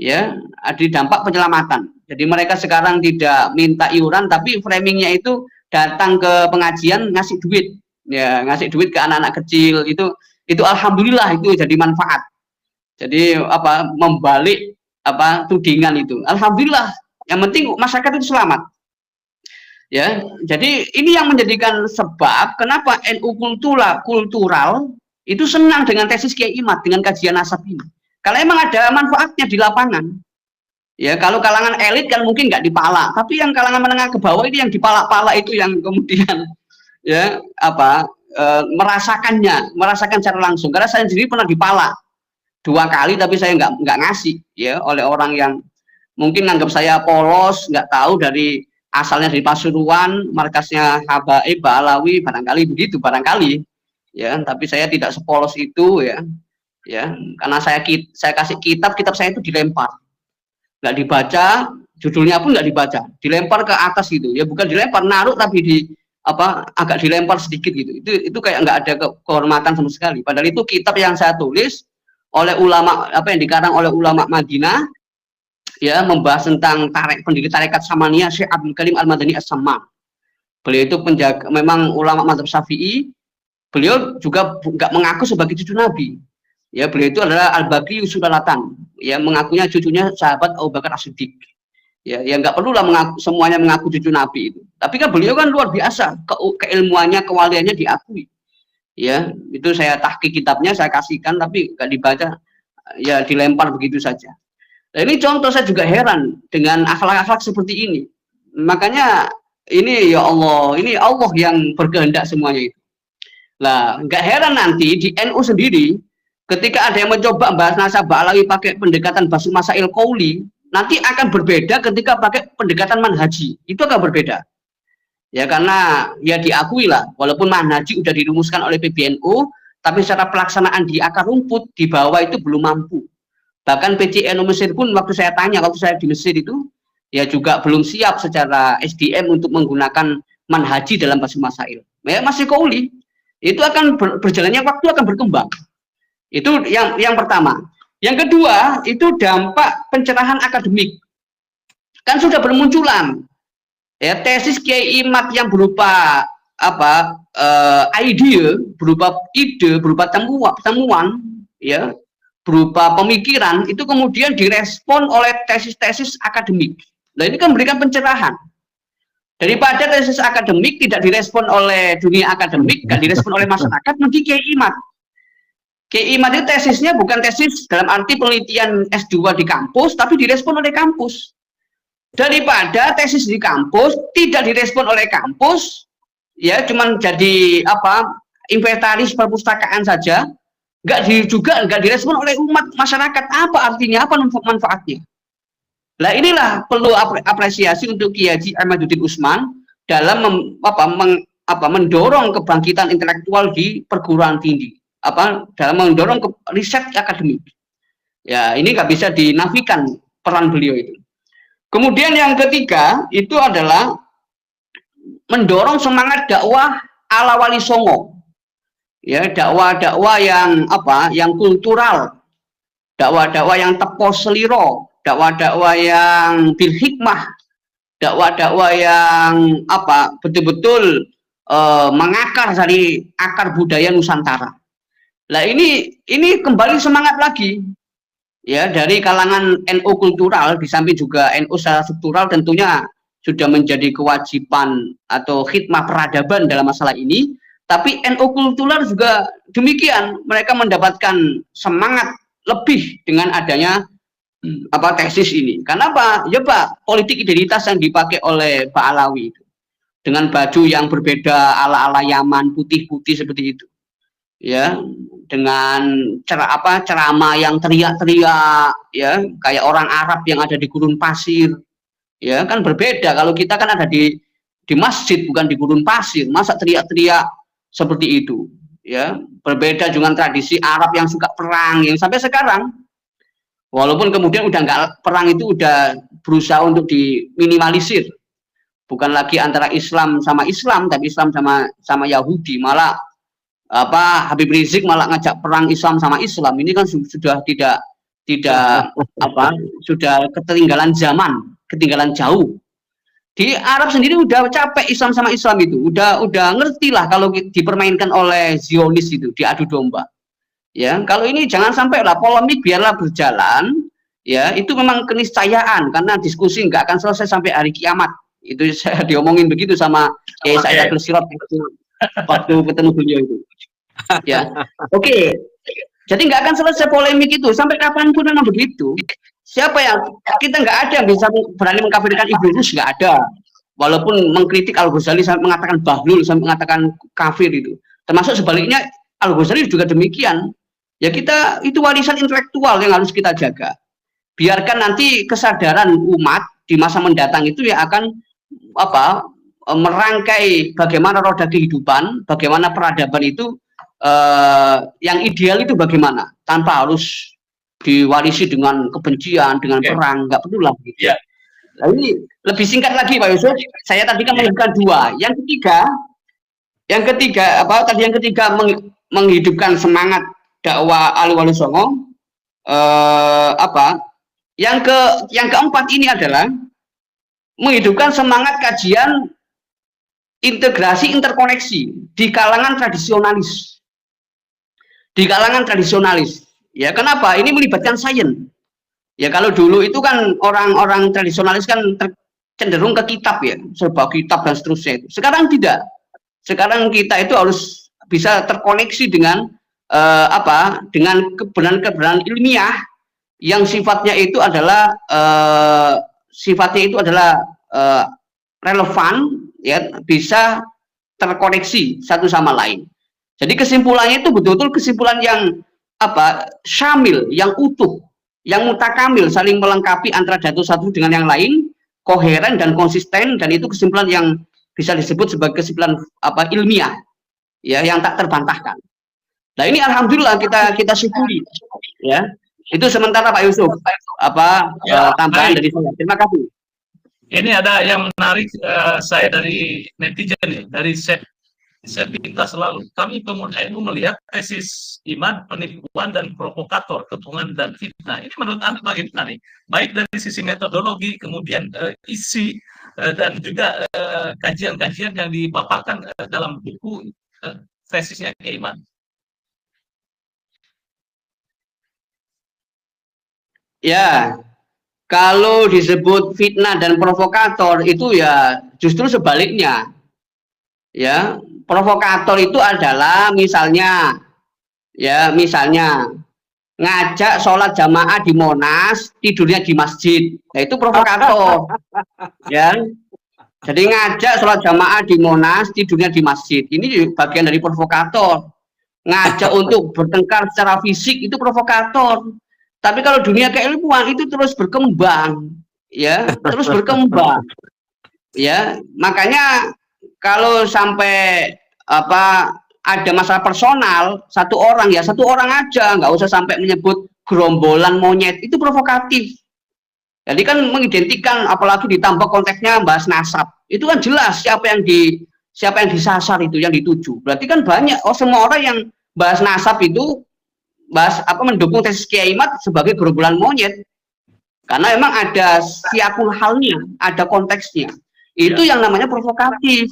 ya, ada dampak penyelamatan. Jadi mereka sekarang tidak minta iuran, tapi framingnya itu datang ke pengajian ngasih duit, ya, ngasih duit ke anak-anak kecil, itu alhamdulillah itu jadi manfaat. Jadi membalik tudingan itu, alhamdulillah, yang penting masyarakat itu selamat, ya. Jadi ini yang menjadikan sebab kenapa NU kultural itu senang dengan tesis Kiai Imad, dengan kajian nasab ini, karena emang ada manfaatnya di lapangan, ya. Kalau kalangan elit kan mungkin nggak dipalak, tapi yang kalangan menengah ke bawah ini yang dipalak-palak itu yang kemudian, ya, merasakan secara langsung. Karena saya sendiri pernah dipalak 2 kali, tapi saya nggak ngasih, ya, oleh orang yang mungkin nganggap saya polos, nggak tahu dari asalnya dari Pasuruan, markasnya Habaib Ba'alawi, barangkali begitu, barangkali, ya. Tapi saya tidak sepolos itu, ya, karena saya kasih kitab saya itu dilempar, nggak dibaca, judulnya pun nggak dibaca, dilempar ke atas gitu, ya, bukan dilempar, naruh tapi agak dilempar sedikit gitu, itu kayak nggak ada kehormatan sama sekali. Padahal itu kitab yang saya tulis oleh ulama, yang dikarang oleh ulama Madinah, ya, membahas tentang pendiri tarekat Samaniyah, Syekh Abdul Karim Al-Madani As-Samman. Beliau itu memang ulama mazhab Syafi'i. Beliau juga nggak mengaku sebagai cucu Nabi, ya. Beliau itu adalah Al-Baqi Sulalatan, ya, mengakunya cucunya sahabat Abu Bakar As-Siddiq, ya, nggak perlulah semuanya mengaku cucu Nabi itu. Tapi kan beliau kan luar biasa, keilmuannya, kewaliannya diakui. Ya, itu saya tahqiq kitabnya, saya kasihkan, tapi nggak dibaca, ya, dilempar begitu saja. Nah, ini contoh, saya juga heran dengan akhlak-akhlak seperti ini. Makanya ini, ya Allah, ini Allah yang berkehendak semuanya itu. Nah, nggak heran nanti di NU sendiri, ketika ada yang mencoba bahas nasab Ba'alawi pakai pendekatan Basu Masail Qauli, nanti akan berbeda ketika pakai pendekatan manhaji, itu akan berbeda. Ya, karena ya diakui lah, walaupun manhaji udah dirumuskan oleh PBNU, tapi secara pelaksanaan di akar rumput di bawah itu belum mampu. Bahkan PCNU Mesir pun waktu saya tanya, waktu saya di Mesir itu, ya juga belum siap secara SDM untuk menggunakan manhaji dalam Basu Masail. Ya, masih Qauli. Itu akan berjalannya waktu akan berkembang. Itu yang pertama. Yang kedua, itu dampak pencerahan akademik. Kan sudah bermunculan, ya, tesis Kiai Imad yang berupa ide, berupa temuan, ya, berupa pemikiran, itu kemudian direspon oleh tesis-tesis akademik. Nah, ini kan memberikan pencerahan. Daripada tesis akademik tidak direspon oleh dunia akademik, kan direspon oleh masyarakat, mending Kiai Imad. Kiai Imad itu tesisnya bukan tesis dalam arti penelitian S2 di kampus, tapi direspon oleh kampus. Daripada tesis di kampus tidak direspon oleh kampus, ya, cuman jadi inventaris perpustakaan saja, nggak direspon oleh umat masyarakat. Apa artinya? Apa manfaatnya? Nah, inilah perlu apresiasi untuk Kiai Haji Ahmaduddin Usman dalam mendorong kebangkitan intelektual di perguruan tinggi, dalam mendorong riset akademik. Ya, ini nggak bisa dinafikan peran beliau itu. Kemudian yang ketiga itu adalah mendorong semangat dakwah ala Wali Songo. ya, dakwah-dakwah yang apa, yang kultural, dakwah-dakwah yang tepo seliro, dakwah-dakwah yang bil hikmah, dakwah-dakwah yang apa, betul-betul mengakar dari akar budaya Nusantara. Nah ini kembali semangat lagi, ya, dari kalangan NU kultural, di samping juga NU secara struktural tentunya sudah menjadi kewajiban atau khidmah peradaban dalam masalah ini, tapi NU kultural juga demikian, mereka mendapatkan semangat lebih dengan adanya apa tesis ini. Karena apa? Ya Pak, politik identitas yang dipakai oleh Pak Alawi itu, dengan baju yang berbeda ala-ala Yaman, putih-putih seperti itu, ya, dengan ceramah yang teriak-teriak, ya, kayak orang Arab yang ada di gurun pasir, ya, kan berbeda. Kalau kita kan ada di masjid, bukan di gurun pasir, masa teriak-teriak seperti itu, ya, berbeda dengan tradisi Arab yang suka perang yang sampai sekarang, walaupun kemudian udah nggak perang, itu udah berusaha untuk diminimalisir, bukan lagi antara Islam sama Islam, tapi Islam sama Yahudi, malah apa, Habib Rizik malah ngajak perang Islam sama Islam. Ini kan sudah tidak apa, sudah ketinggalan zaman, ketinggalan jauh. Di Arab sendiri udah capek Islam sama Islam itu, udah ngerti lah kalau dipermainkan oleh Zionis itu, diadu domba. Ya, kalau ini jangan sampai lah, polemik biarlah berjalan, ya, itu memang keniscayaan, karena diskusi nggak akan selesai sampai hari kiamat. Itu saya diomongin begitu sama Kiai Said Abdul Sirot waktu ketemu beliau itu. Ya, oke. Jadi nggak akan selesai polemik itu sampai kapanpun, memang begitu. Siapa yang, kita nggak ada yang bisa berani mengkafirkan Ibnu Rus, nggak ada. Walaupun mengkritik Al-Ghazali sampai mengatakan bahlul, sampai mengatakan kafir itu. Termasuk sebaliknya Al-Ghazali juga demikian. Ya, kita itu warisan intelektual yang harus kita jaga. Biarkan nanti kesadaran umat di masa mendatang itu yang akan apa, merangkai bagaimana roda kehidupan, bagaimana peradaban itu yang ideal itu bagaimana, tanpa harus diwarisi dengan kebencian, dengan perang, nggak perlu lagi. Ya. Nah, ini lebih singkat lagi Pak Yusuf. Saya tadi kan menyebutkan dua. Yang ketiga apa tadi? Yang ketiga menghidupkan semangat dakwah Ali Wali Songo. Apa? Yang keempat ini adalah menghidupkan semangat kajian integrasi interkoneksi di kalangan tradisionalis. Ya, kenapa? Ini melibatkan sains. Ya, kalau dulu itu kan orang-orang tradisionalis kan cenderung ke kitab, ya, serba kitab dan seterusnya itu. Sekarang tidak. Sekarang kita itu harus bisa terkoneksi dengan apa? Dengan kebenaran-kebenaran ilmiah yang sifatnya itu adalah relevan, ya, bisa terkoneksi satu sama lain. Jadi kesimpulannya itu betul-betul kesimpulan yang apa, syamil, yang utuh, yang mutakamil, saling melengkapi antara satu dengan yang lain, koheren dan konsisten, dan itu kesimpulan yang bisa disebut sebagai kesimpulan apa, ilmiah, ya, yang tak terbantahkan. Nah, ini alhamdulillah kita syukuri, ya. Itu sementara Pak Yusuf, apa Ya, tambahan baik. dari saya. Terima kasih. Ini ada yang menarik, saya dari netizen nih, dari Sepinta selalu. Kami pemuda NU melihat tesis iman, penipuan, dan provokator, kepungan dan fitnah. Ini menurut Anda bagaimana nih? Baik dari sisi metodologi, kemudian isi, dan juga kajian-kajian yang dipaparkan dalam buku tesisnya Iman. Ya, kalau disebut fitnah dan provokator itu ya justru sebaliknya. Ya, provokator itu adalah misalnya ngajak sholat jamaah di Monas, tidurnya di masjid. Nah, itu provokator. Ya. Jadi ngajak sholat jamaah di Monas, tidurnya di masjid. Ini bagian dari provokator. Ngajak untuk bertengkar secara fisik itu provokator. Tapi kalau dunia keilmuan itu terus berkembang, ya, terus berkembang. Ya, makanya kalau sampai apa ada masalah personal satu orang aja, nggak usah sampai menyebut gerombolan monyet, itu provokatif. Jadi kan mengidentikan, apalagi ditambah konteksnya bahas nasab, itu kan jelas siapa Siapa yang disasar itu, yang dituju? Berarti kan banyak. Oh, semua orang yang bahas nasab itu bahas mendukung tesis Kiai Imad sebagai gerombolan monyet. Karena memang ada siapul halnya, ada konteksnya. Itu yang namanya provokatif.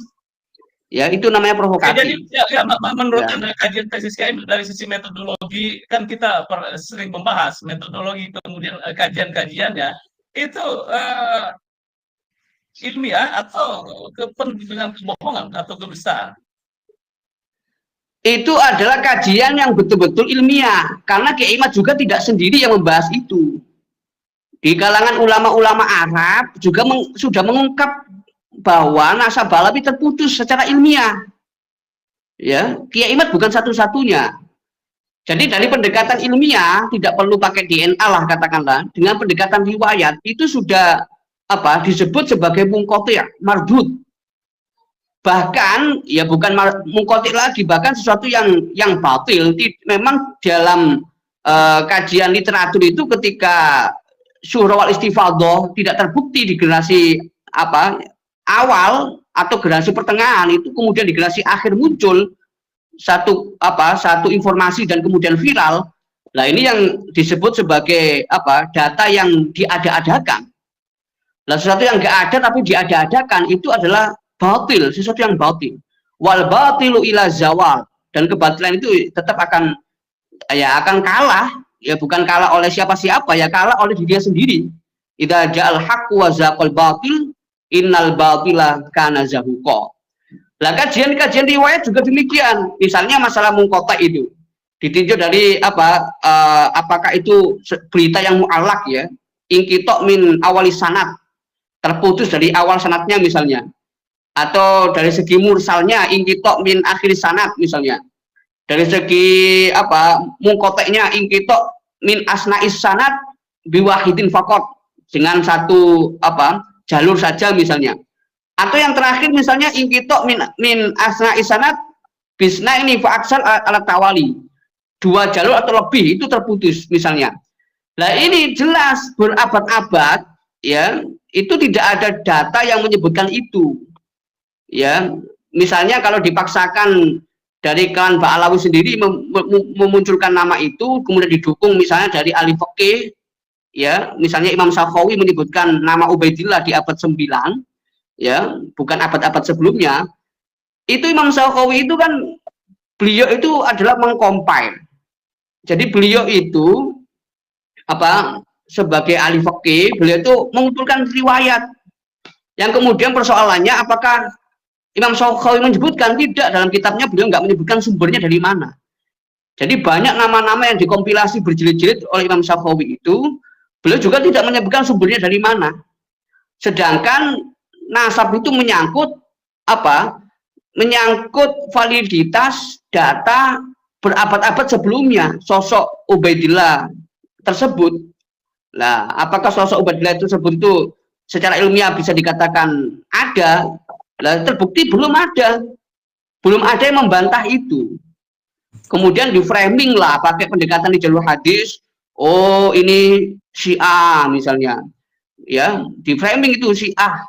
Ya, itu namanya provokatif. Jadi menurut Anda kajian tesis Kiai dari sisi metodologi, kan kita sering membahas metodologi, kemudian kajian-kajiannya itu ilmiah atau dengan kebohongan atau kedustaan? Itu adalah kajian yang betul-betul ilmiah, karena Kiai Imad juga tidak sendiri yang membahas itu. Di kalangan ulama-ulama Arab juga sudah mengungkap bahwa nasab Balawi terputus secara ilmiah. Ya, Kiai Imad bukan satu-satunya. Jadi dari pendekatan ilmiah tidak perlu pakai DNA lah katakanlah, dengan pendekatan riwayat itu sudah disebut sebagai mungqati', mardud. Bahkan ya bukan mungqati' lagi, bahkan sesuatu yang batil. Memang dalam kajian literatur itu ketika syuhra wal istifadhah tidak terbukti di generasi awal atau generasi pertengahan, itu kemudian di generasi akhir muncul satu informasi dan kemudian viral. Nah, ini yang disebut sebagai data yang diada-adakan. Nah, sesuatu yang nggak ada tapi diada-adakan itu adalah batil, sesuatu yang batil. Wal batilu ila zawal, dan kebatilan itu tetap akan kalah, ya bukan kalah oleh siapa-siapa, ya kalah oleh dirinya sendiri. Idza ja'al haqqu wa zaqal batil innal batila kana zahuqa. Lah kajian-kajian riwayat juga demikian. Misalnya masalah mungqati' itu ditinjau dari apakah itu berita yang mu'allaq, ya, ingqita' min awali sanad, terputus dari awal sanadnya misalnya, atau dari segi mursalnya ingqita' min akhir sanad misalnya, dari segi mungqati'nya ingqita' min asna'is sanad biwahidin faqat, dengan satu jalur saja misalnya, atau yang terakhir misalnya ingqita' min asna'is sanad bisna ini fa'aksal ala tawali, dua jalur atau lebih itu terputus misalnya. Nah, ini jelas berabad-abad, ya, itu tidak ada data yang menyebutkan itu, ya. Misalnya kalau dipaksakan dari kalangan Ba'alawi sendiri memunculkan nama itu, kemudian didukung misalnya dari ahli fikih, ya, misalnya Imam Sakhawi menyebutkan nama Ubaidillah di abad 9, ya, bukan abad-abad sebelumnya. Itu Imam Sakhawi itu kan beliau itu adalah mengcompile. Jadi beliau itu sebagai ahli fikih, beliau itu mengumpulkan riwayat. Yang kemudian persoalannya apakah Imam Sakhawi menyebutkan? Tidak, dalam kitabnya beliau nggak menyebutkan sumbernya dari mana. Jadi banyak nama-nama yang dikompilasi berjilid-jilid oleh Imam Sakhawi itu, beliau juga tidak menyebutkan sumbernya dari mana. Sedangkan nasab itu menyangkut menyangkut validitas data berabad-abad sebelumnya sosok Ubaidillah tersebut. Nah, apakah sosok Ubaidillah tersebut itu secara ilmiah bisa dikatakan ada? Nah, terbukti belum ada yang membantah itu. Kemudian di framing lah pakai pendekatan di jalur hadis. Oh, ini Syiah misalnya, ya, di framing itu Syiah.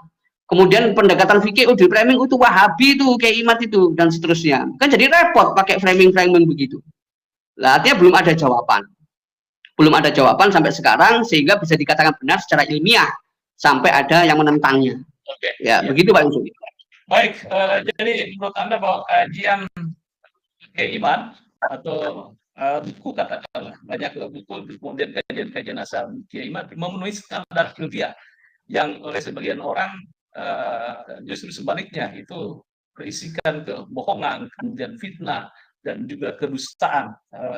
Kemudian pendekatan fikih, di framing itu Wahabi itu, Kiai Imad itu, dan seterusnya. Kan jadi repot pakai framing begitu. Nah, artinya belum ada jawaban sampai sekarang sehingga bisa dikatakan benar secara ilmiah sampai ada yang menentangnya. Oke. Ya, begitu Pak Yusuf. Baik, jadi menurut Anda bahwa kajian Kiai Imad atau buku katakanlah banyak buku, kemudian kajian nasab Kiai Imad memenuhi standar ilmiah yang oleh sebagian orang justru sebaliknya itu berisikan kebohongan, kemudian fitnah dan juga kedustaan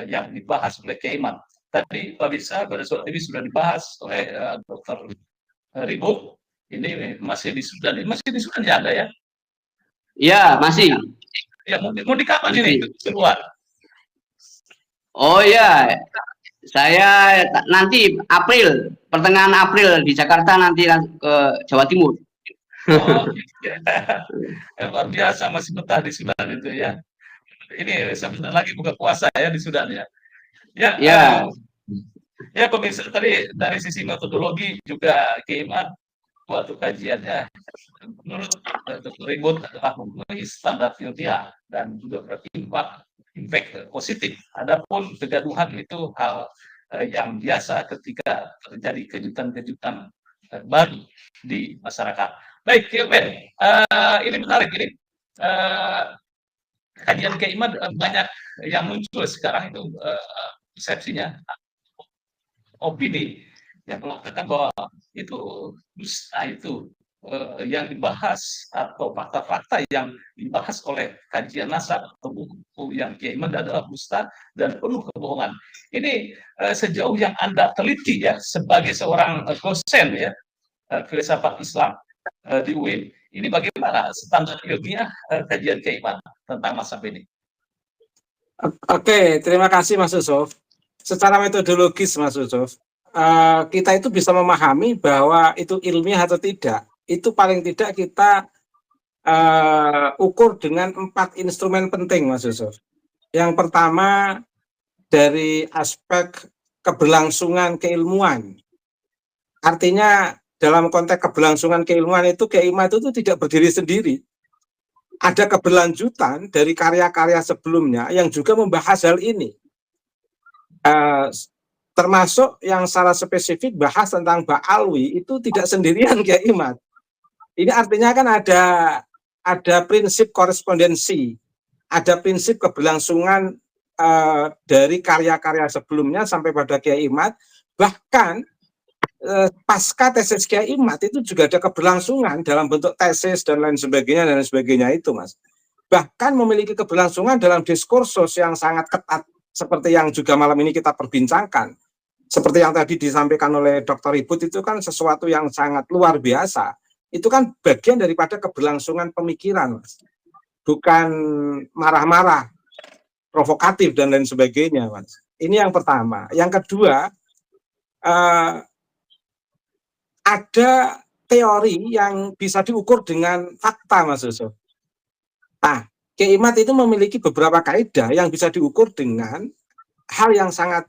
yang dibahas oleh Kiai Imad. Tadi Pak Bisa pada suatu ini sudah dibahas oleh Dr. Ribut. Ini masih di Sudan ya ada ya? Ya, masih. Ya, mau di kapan ini keluar? Oh ya, saya nanti pertengahan April di Jakarta, nanti ke Jawa Timur. Oh, luar biasa, masih betah di Sudan itu ya. Ini sebentar lagi buka puasa ya di Sudan ya. Ya, pemirsa, tadi dari sisi metodologi juga Kiai Imad waktu kajiannya menurut Dr. Ribut adalah memenuhi standar ilmiah dan juga berimpact positif. Adapun kegaduhan itu hal yang biasa ketika terjadi kejutan-kejutan baru di masyarakat. Baik, Kilben, ini menarik ini. Kajian keiman banyak yang muncul sekarang itu persepsinya, opini yang mengatakan bahwa itu dusta itu yang dibahas atau fakta-fakta yang dibahas oleh kajian nasab atau buku yang keiman adalah dusta dan penuh kebohongan. Ini sejauh yang Anda teliti ya sebagai seorang dosen ya filsafat Islam di UIN, ini bagaimana standar ilmiah kajian keiman tentang mazhab ini? Oke, terima kasih Mas Yusuf. Secara metodologis Mas Yusuf, kita itu bisa memahami bahwa itu ilmiah atau tidak. Itu paling tidak kita ukur dengan 4 instrumen penting Mas Yusuf. Yang pertama dari aspek keberlangsungan keilmuan. Artinya dalam konteks keberlangsungan keilmuan itu keiman itu tidak berdiri sendiri. Ada keberlanjutan dari karya-karya sebelumnya yang juga membahas hal ini. Termasuk yang secara spesifik bahas tentang Ba'alwi itu tidak sendirian keiman. Ini artinya kan ada prinsip korespondensi, ada prinsip keberlangsungan dari karya-karya sebelumnya sampai pada Kiai Imad. Bahkan pasca tesis Kiai Imad itu juga ada keberlangsungan dalam bentuk tesis dan lain sebagainya itu Mas. Bahkan memiliki keberlangsungan dalam diskursus yang sangat ketat seperti yang juga malam ini kita perbincangkan. Seperti yang tadi disampaikan oleh Dr. Ribut itu kan sesuatu yang sangat luar biasa. Itu kan bagian daripada keberlangsungan pemikiran Mas. Bukan marah-marah, provokatif dan lain sebagainya Mas. Ini yang pertama. Yang kedua, ada teori yang bisa diukur dengan fakta Mas Yusuf. Nah, Kiai Imad itu memiliki beberapa kaidah yang bisa diukur dengan hal yang sangat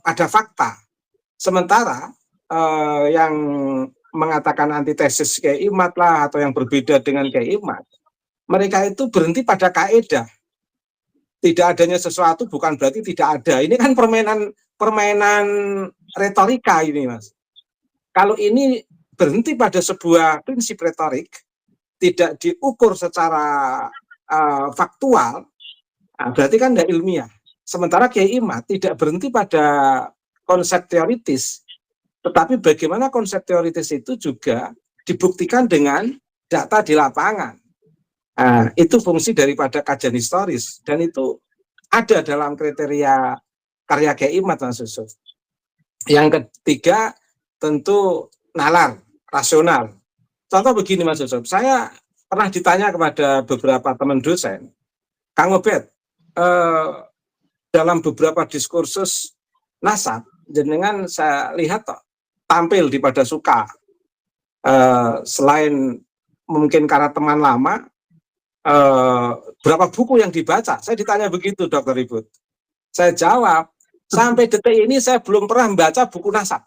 ada fakta. Sementara yang mengatakan antitesis Kiai Imad lah atau yang berbeda dengan Kiai Imad, mereka itu berhenti pada kaidah. Tidak adanya sesuatu bukan berarti tidak ada. Ini kan permainan retorika ini Mas. Kalau ini berhenti pada sebuah prinsip retorik, tidak diukur secara faktual, berarti kan tidak ilmiah. Sementara Kiai Imad tidak berhenti pada konsep teoritis, tetapi bagaimana konsep teoritis itu juga dibuktikan dengan data di lapangan. Itu fungsi daripada kajian historis, dan itu ada dalam kriteria karya Kiai Imad Mas Yusuf. Yang ketiga, tentu nalar, rasional. Contoh begini Mas Yusuf, saya pernah ditanya kepada beberapa teman dosen, Kang Obed, dalam beberapa diskursus nasab, jenengan saya lihat tampil di Pada Suka, selain mungkin karena teman lama, berapa buku yang dibaca? Saya ditanya begitu Dr. Ribut. Saya jawab, sampai detik ini saya belum pernah membaca buku nasab.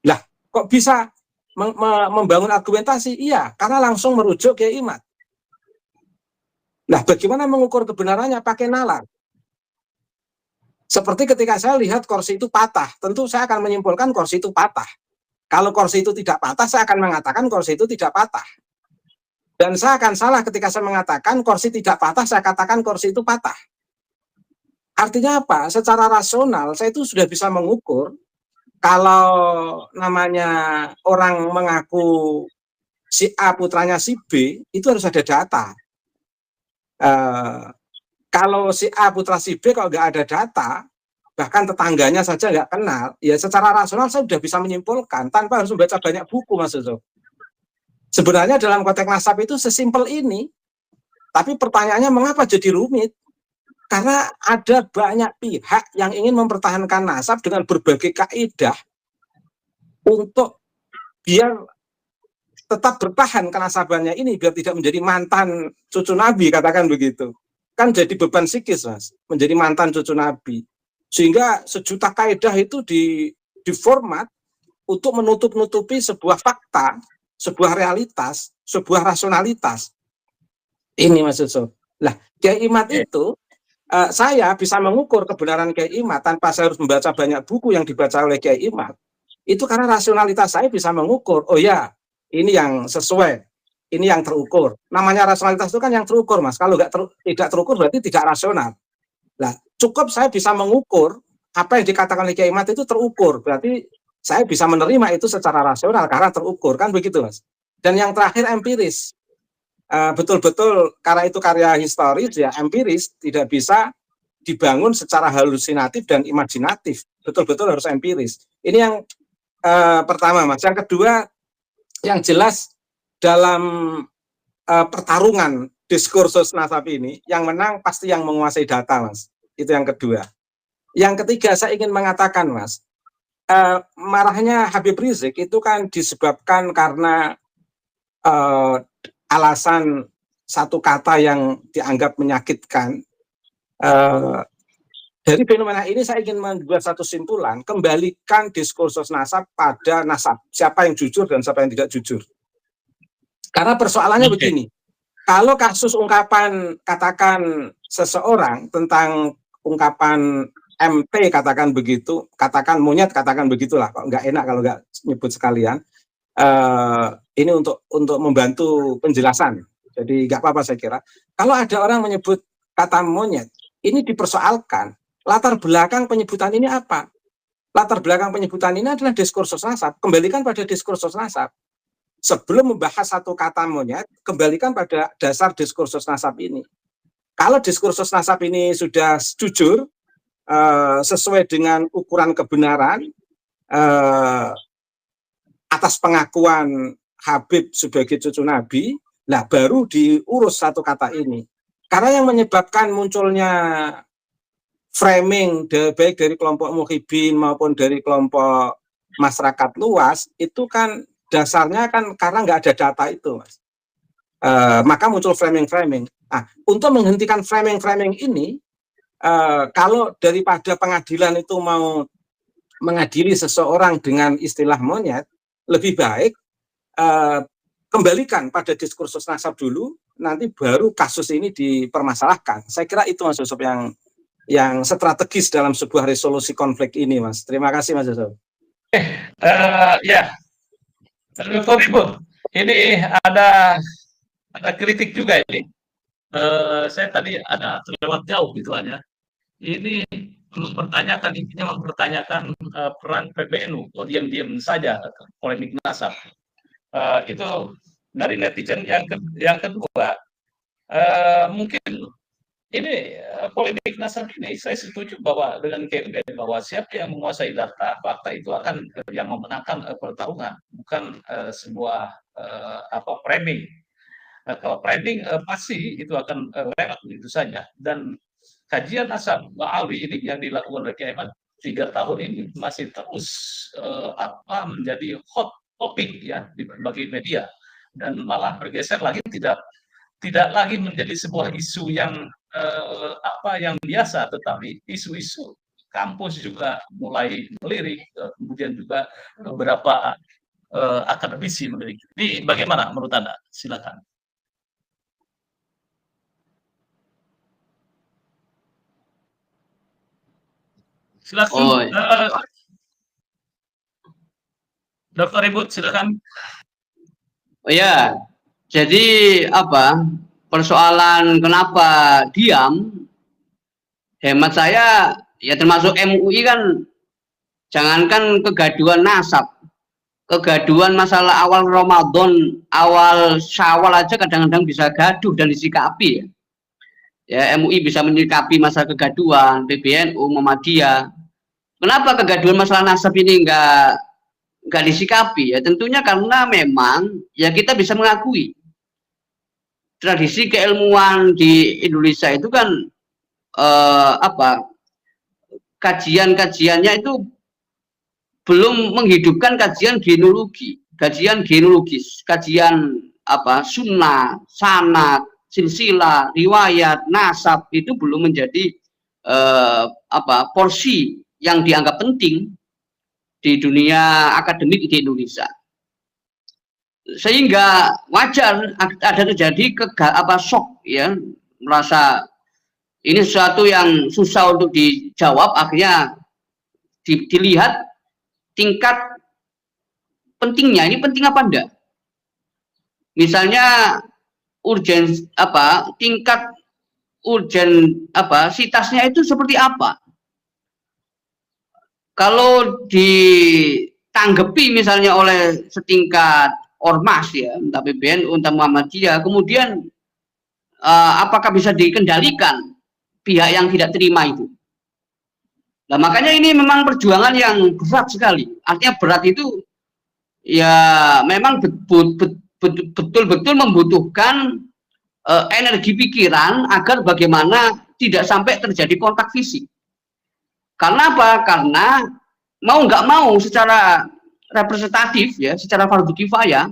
Lah, kok bisa membangun argumentasi? Iya, karena langsung merujuk ke Imad. Nah, bagaimana mengukur kebenarannya? Pakai nalar. Seperti ketika saya lihat kursi itu patah, tentu saya akan menyimpulkan kursi itu patah. Kalau kursi itu tidak patah, saya akan mengatakan kursi itu tidak patah. Dan saya akan salah ketika saya mengatakan kursi tidak patah, saya katakan kursi itu patah. Artinya apa? Secara rasional, saya itu sudah bisa mengukur. Kalau namanya orang mengaku si A putranya si B, itu harus ada data. Kalau si A putra si B kalau nggak ada data, bahkan tetangganya saja nggak kenal, ya secara rasional saya sudah bisa menyimpulkan tanpa harus membaca banyak buku Mas Yusuf. Sebenarnya dalam konteks nasab itu sesimpel ini, tapi pertanyaannya mengapa jadi rumit? Karena ada banyak pihak yang ingin mempertahankan nasab dengan berbagai kaidah untuk biar tetap bertahan kenasabannya ini, biar tidak menjadi mantan cucu Nabi, katakan begitu. Kan jadi beban psikis Mas, menjadi mantan cucu Nabi. Sehingga sejuta kaidah itu diformat untuk menutup-nutupi sebuah fakta, sebuah realitas, sebuah rasionalitas. Ini Mas Yusuf. Lah, Kiai Imad itu saya bisa mengukur kebenaran Kiai Imad tanpa saya harus membaca banyak buku yang dibaca oleh Kiai Imad. Itu karena rasionalitas saya bisa mengukur. Oh ya, ini yang sesuai, ini yang terukur. Namanya rasionalitas itu kan yang terukur, Mas. Kalau tidak terukur berarti tidak rasional. Nah, cukup saya bisa mengukur apa yang dikatakan oleh Kiai Imad itu terukur. Berarti saya bisa menerima itu secara rasional karena terukur, kan begitu, Mas. Dan yang terakhir empiris. Betul-betul karena itu karya historis ya, empiris, tidak bisa dibangun secara halusinatif dan imajinatif. Betul-betul harus empiris. Ini yang pertama, Mas. Yang kedua, yang jelas dalam pertarungan diskursus nasab ini, yang menang pasti yang menguasai data, Mas. Itu yang kedua. Yang ketiga, saya ingin mengatakan, Mas, marahnya Habib Rizik itu kan disebabkan karena alasan satu kata yang dianggap menyakitkan. Dari fenomena ini saya ingin membuat satu simpulan, kembalikan diskursus nasab pada nasab, siapa yang jujur dan siapa yang tidak jujur. Karena persoalannya begini, kalau kasus ungkapan katakan seseorang tentang ungkapan MT katakan begitu, katakan monyet katakan begitulah, kok nggak enak kalau nggak nyebut sekalian. Ini untuk membantu penjelasan, jadi nggak apa-apa saya kira. Kalau ada orang menyebut kata monyet, ini dipersoalkan. Latar belakang penyebutan ini apa? Latar belakang penyebutan ini adalah diskursus nasab. Kembalikan pada diskursus nasab. Sebelum membahas satu kata monyet, kembalikan pada dasar diskursus nasab ini. Kalau diskursus nasab ini sudah jujur, sesuai dengan ukuran kebenaran, atas pengakuan Habib sebagai cucu Nabi, lah baru diurus satu kata ini. Karena yang menyebabkan munculnya framing baik dari kelompok muhibin maupun dari kelompok masyarakat luas itu kan dasarnya kan karena nggak ada data itu, Mas. Maka muncul framing-framing. Nah, untuk menghentikan framing-framing ini, kalau daripada pengadilan itu mau mengadili seseorang dengan istilah monyet, lebih baik kembalikan pada diskursus nasab dulu, nanti baru kasus ini dipermasalahkan. Saya kira itu, Mas Yusuf, yang strategis dalam sebuah resolusi konflik ini, Mas. Terima kasih, Mas Yusuf. Ya, Dr. Ibu, ini ada kritik juga ini. Saya tadi ada terlewat jauh gitu aja. Ini intinya mempertanyakan peran PBNU, kok diam-diam saja polemik nasab. Itu dari netizen. Yang kedua, mungkin ini polemik nasab ini saya setuju bahwa dengan bahwa siapa yang menguasai data fakta itu akan yang memenangkan pertarungan, bukan sebuah framing. Kalau framing pasti itu akan lewat begitu saja. Dan kajian nasab Ba'awi ini yang dilakukan oleh Kiai Imad 3 tahun ini masih terus menjadi hot topic ya di berbagai media, dan malah bergeser lagi tidak lagi menjadi sebuah isu yang yang biasa, tetapi isu-isu kampus juga mulai melirik, kemudian juga beberapa akademisi melirik. Ini bagaimana menurut Anda? Silakan. Silakan, Dr. Ibu, silakan. Oh ya, jadi persoalan kenapa diam, hemat saya ya termasuk MUI kan, jangankan kegaduhan nasab, kegaduhan masalah awal Ramadan, awal Syawal aja kadang-kadang bisa gaduh dan disikapi ya. Ya, MUI bisa menyikapi masalah kegaduhan, PBNU, Muhammadiyah. Kenapa kegaduhan masalah nasab ini nggak disikapi? Ya tentunya karena memang ya kita bisa mengakui tradisi keilmuan di Indonesia itu kan kajian-kajiannya itu belum menghidupkan kajian genealogis, kajian sunnah, sanad, silsilah, riwayat, nasab itu belum menjadi porsi yang dianggap penting di dunia akademik di Indonesia. Sehingga wajar ada terjadi shock ya, merasa ini sesuatu yang susah untuk dijawab, akhirnya dilihat tingkat pentingnya, ini penting apa enggak? Misalnya tingkat urgensitasnya itu seperti apa? Kalau ditanggapi misalnya oleh setingkat ormas ya, entah PBNU, entah Muhammadiyah, kemudian apakah bisa dikendalikan pihak yang tidak terima itu? Nah, makanya ini memang perjuangan yang berat sekali. Artinya berat itu ya memang betul-betul membutuhkan energi pikiran agar bagaimana tidak sampai terjadi kontak fisik. Karena apa? Karena mau nggak mau secara representatif ya, secara fardhu kifayah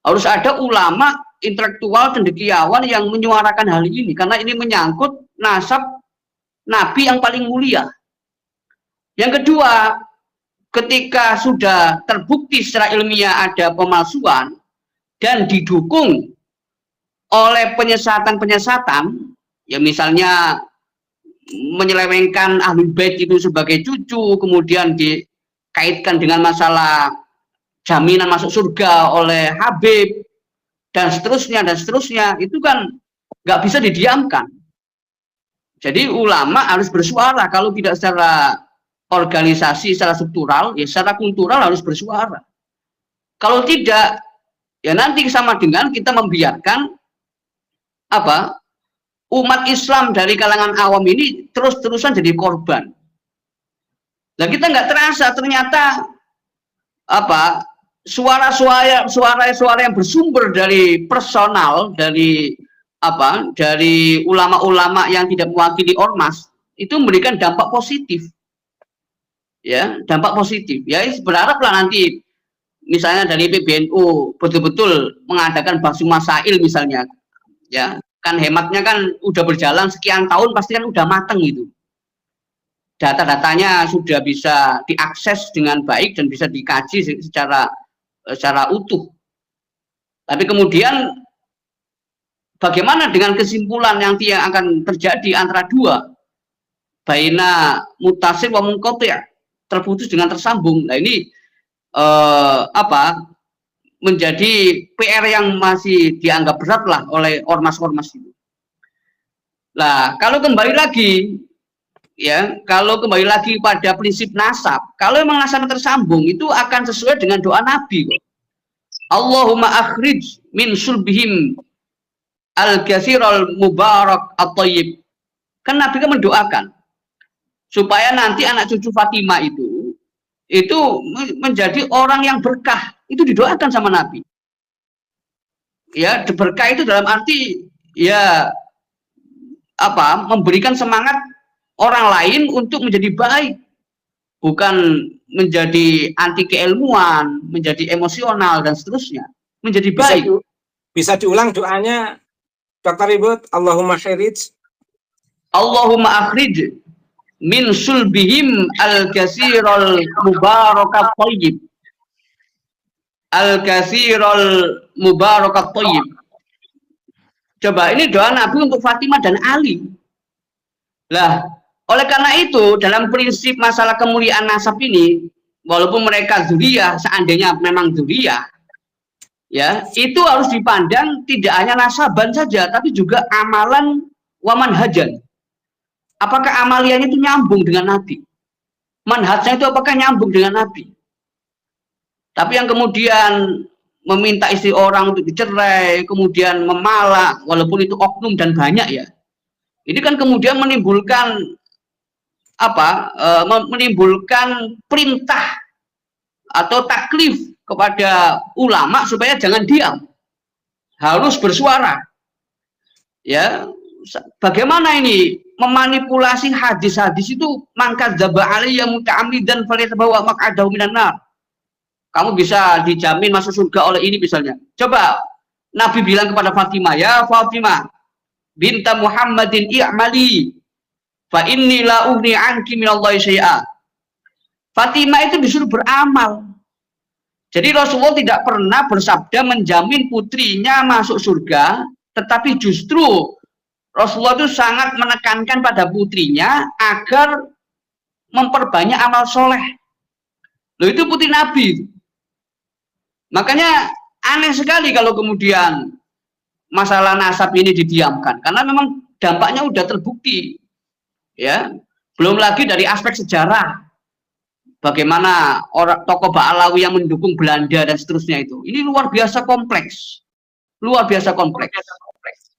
harus ada ulama, intelektual, cendekiawan yang menyuarakan hal ini, karena ini menyangkut nasab Nabi yang paling mulia. Yang kedua, ketika sudah terbukti secara ilmiah ada pemalsuan dan didukung oleh penyesatan-penyesatan, ya misalnya menyelewengkan Ahlul Bait itu sebagai cucu, kemudian dikaitkan dengan masalah jaminan masuk surga oleh Habib, dan seterusnya, itu kan nggak bisa didiamkan. Jadi ulama harus bersuara, kalau tidak secara organisasi, secara struktural, ya secara kultural harus bersuara. Kalau tidak, ya nanti sama dengan kita membiarkan umat Islam dari kalangan awam ini terus-terusan jadi korban. Nah, kita nggak terasa ternyata suara-suara yang bersumber dari personal, dari ulama-ulama yang tidak mewakili ormas itu memberikan dampak positif. Ya, dampak positif. Ya, berharaplah nanti misalnya dari PBNU betul-betul mengadakan bahsu masail misalnya. Ya, kan hematnya kan udah berjalan sekian tahun, pasti kan udah mateng itu. Data-datanya sudah bisa diakses dengan baik dan bisa dikaji secara utuh. Tapi kemudian bagaimana dengan kesimpulan yang akan terjadi antara dua, baina mutasim wa munqati', terputus dengan tersambung. Nah, ini menjadi PR yang masih dianggap berat lah oleh ormas-ormas itu. Nah, kalau kembali lagi pada prinsip nasab, kalau memang nasabnya tersambung itu akan sesuai dengan doa Nabi kok. Allahumma akhrij min sulbihim al-katsiral mubarak at-thayyib. Kan Nabi kan mendoakan supaya nanti anak cucu Fatimah itu menjadi orang yang berkah, itu didoakan sama Nabi. Ya, berkah itu dalam arti ya memberikan semangat orang lain untuk menjadi baik, bukan menjadi anti keilmuan, menjadi emosional dan seterusnya, menjadi baik. Bisa diulang doanya, Dr. Ribut? Allahumma akhrij min sulbihim al-katsiral mubarakat thayyib. Al-katsiral mubarakat thayyib. Coba, ini doa Nabi untuk Fatimah dan Ali. Lah, oleh karena itu dalam prinsip masalah kemuliaan nasab ini, walaupun mereka dzurriyah, seandainya memang dzurriyah, ya, itu harus dipandang tidak hanya nasaban saja, tapi juga amalan wa manhajan. Apakah amaliannya itu nyambung dengan Nabi? Manhajnya itu apakah nyambung dengan Nabi? Tapi yang kemudian meminta istri orang untuk dicerai, kemudian memalak, walaupun itu oknum dan banyak ya. Ini kan kemudian menimbulkan menimbulkan perintah atau taklif kepada ulama supaya jangan diam, harus bersuara. Ya, bagaimana ini memanipulasi hadis-hadis itu? Mangkat dzaba alaiya muta'ammidan falyatabawa maq'adahu minan nar. Kamu bisa dijamin masuk surga oleh ini misalnya. Coba Nabi bilang kepada Fatimah, ya Fatimah binta Muhammadin i'mali fa inni la ugni anki minallahi syai'a. Fatimah itu disuruh beramal. Jadi Rasulullah tidak pernah bersabda menjamin putrinya masuk surga, tetapi justru Rasulullah itu sangat menekankan pada putrinya agar memperbanyak amal soleh. Loh, itu putri Nabi. Makanya aneh sekali kalau kemudian masalah nasab ini didiamkan, karena memang dampaknya udah terbukti. Ya, belum lagi dari aspek sejarah. Bagaimana orang tokoh Ba'alawi yang mendukung Belanda dan seterusnya itu. Ini luar biasa kompleks. Luar biasa kompleks.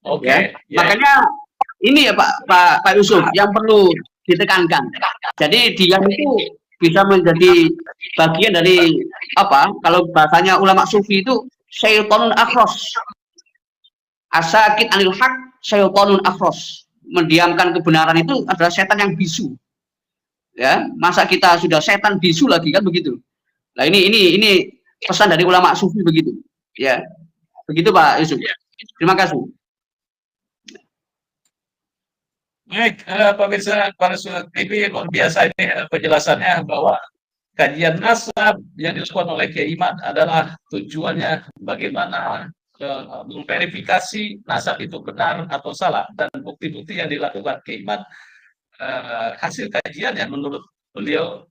Oke. Ya. Makanya ini ya Pak Yusuf yang perlu ditekankan. Jadi dia itu bisa menjadi bagian dari apa? Kalau bahasanya ulama sufi itu syaitonun akhros. Asakit anil haq syaitonun akhros. Mendiamkan kebenaran itu adalah setan yang bisu. Ya, masa kita sudah setan bisu lagi kan begitu. Nah, ini pesan dari ulama sufi begitu. Ya. Begitu Pak Yusuf. Terima kasih. Baik, pemirsa para Sunnah TV, luar biasa ini penjelasannya bahwa kajian nasab yang dilakukan oleh Kiai Imad adalah tujuannya bagaimana memverifikasi nasab itu benar atau salah, dan bukti-bukti yang dilakukan Kiai Imad hasil kajian yang menurut beliau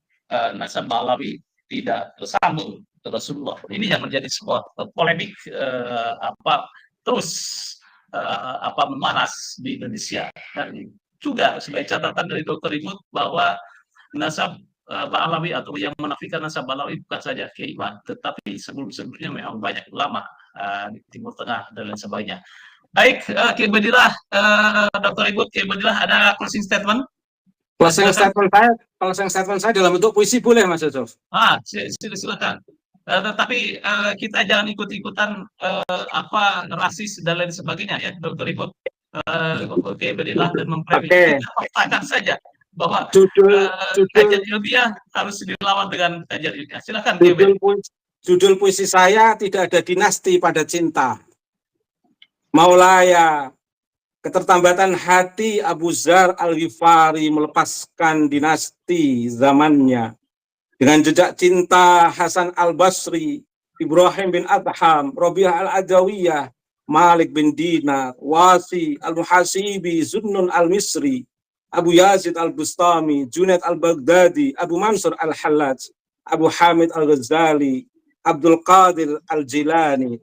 nasab Ba'alawi tidak bersambung ke Rasulullah. Ini yang menjadi sebuah polemik terus memanas di Indonesia. Dan juga sebagai catatan dari Dr. Imut bahwa nasab Ba'alawi atau yang menafikan nasab Ba'alawi bukan saja Kiai Imad, tetapi sebelum-sebelumnya memang banyak ulama di Timur Tengah dan lain sebagainya. Baik, Kiai Badillah, Dr. Imut, Kiai Badillah ada closing statement? Closing statement saya dalam bentuk puisi boleh, Mas Yusuf? Silakan. Tetapi kita jangan ikut-ikutan rasis dan lain sebagainya ya, Dr. Imut. Oke, berilah dan mempertanyakan saja bahwa kajian ilmiah harus dilawan dengan kajian ilmiah. Silakan. Judul puisi saya tidak ada dinasti pada cinta. Maulaya, ketertambatan hati Abu Zar Al-Ghifari melepaskan dinasti zamannya. Dengan jejak cinta Hasan Al-Basri, Ibrahim bin Adham, Rabi'ah Al-Adawiyah, Malik bin Dinar, Wasi Al-Muhasibi, Zunnun Al-Misri, Abu Yazid Al-Bustami, Junaid Al-Baghdadi, Abu Mansur Al-Hallaj, Abu Hamid Al-Ghazali, Abdul Qadir Al-Jilani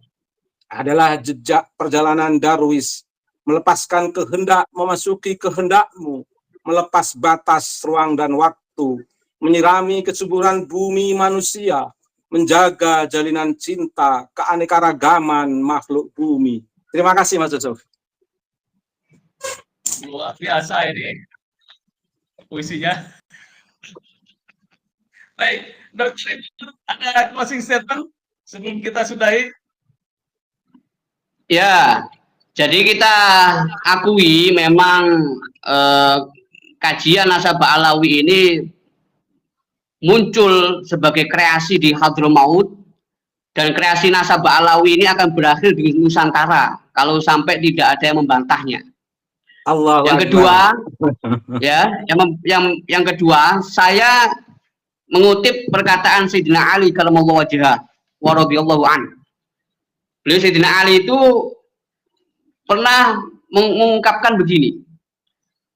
adalah jejak perjalanan Darwis, melepaskan kehendak memasuki kehendakmu, melepas batas ruang dan waktu, menyirami kesuburan bumi manusia, menjaga jalinan cinta, keanekaragaman makhluk bumi. Terima kasih, Mas Yusuf. Luar biasa ini puisinya. Baik, Dokter, ada closing statement sebelum kita sudahi? Ya, jadi kita akui memang kajian nasab Ba'alawi ini muncul sebagai kreasi di Hadramaut, dan kreasi nasab Ba'alawi ini akan berakhir di Nusantara kalau sampai tidak ada yang membantahnya. Allah. Yang kedua, ya, yang kedua, saya mengutip perkataan Sayyidina Ali karamallahu wajhah wa radhiyallahu anhu. Beliau Sayyidina Ali itu pernah mengungkapkan begini,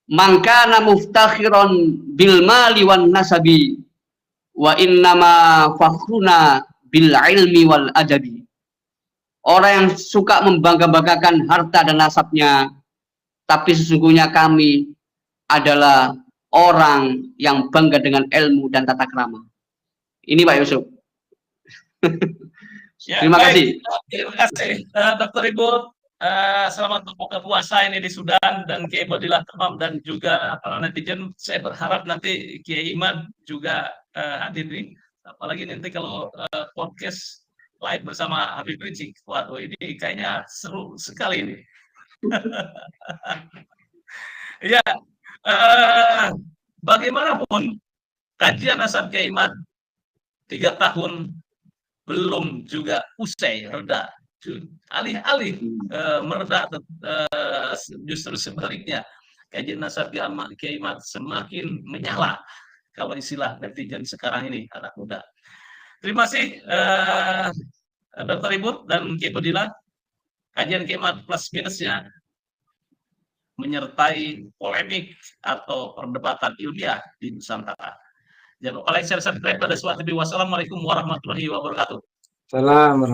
man kana muftakhiran bil mali wan nasabi wa innama fakhruna bil ilmi wal adabi. Orang yang suka membangga-banggakan harta dan nasabnya, tapi sesungguhnya kami adalah orang yang bangga dengan ilmu dan tata krama. Ini Pak Yusuf. Ya, terima kasih. Terima kasih, Dr. Ibu. Selamat berbuka puasa ini di Sudan, dan Kiai Badillah Tamam dan juga para netizen. Saya berharap nanti Kiai Imad juga hadir nih. Apalagi nanti kalau podcast live bersama Habib Rizik. Waduh, ini kayaknya seru sekali ini. Ya, bagaimanapun kajian nasab Kiai Imad 3 tahun belum juga usai reda, alih-alih mereda, justru sebaliknya kajian nasab Kiai Imad semakin menyala, kalau istilah netizen sekarang ini anak muda. Terima kasih Dr. Ibu dan Ki Budila. Kajian Kiamat plus minusnya menyertai polemik atau perdebatan ilmiah di Nusantara. Jangan lupa like, share, subscribe pada suatu. Wassalamualaikum warahmatullahi wabarakatuh. Salam.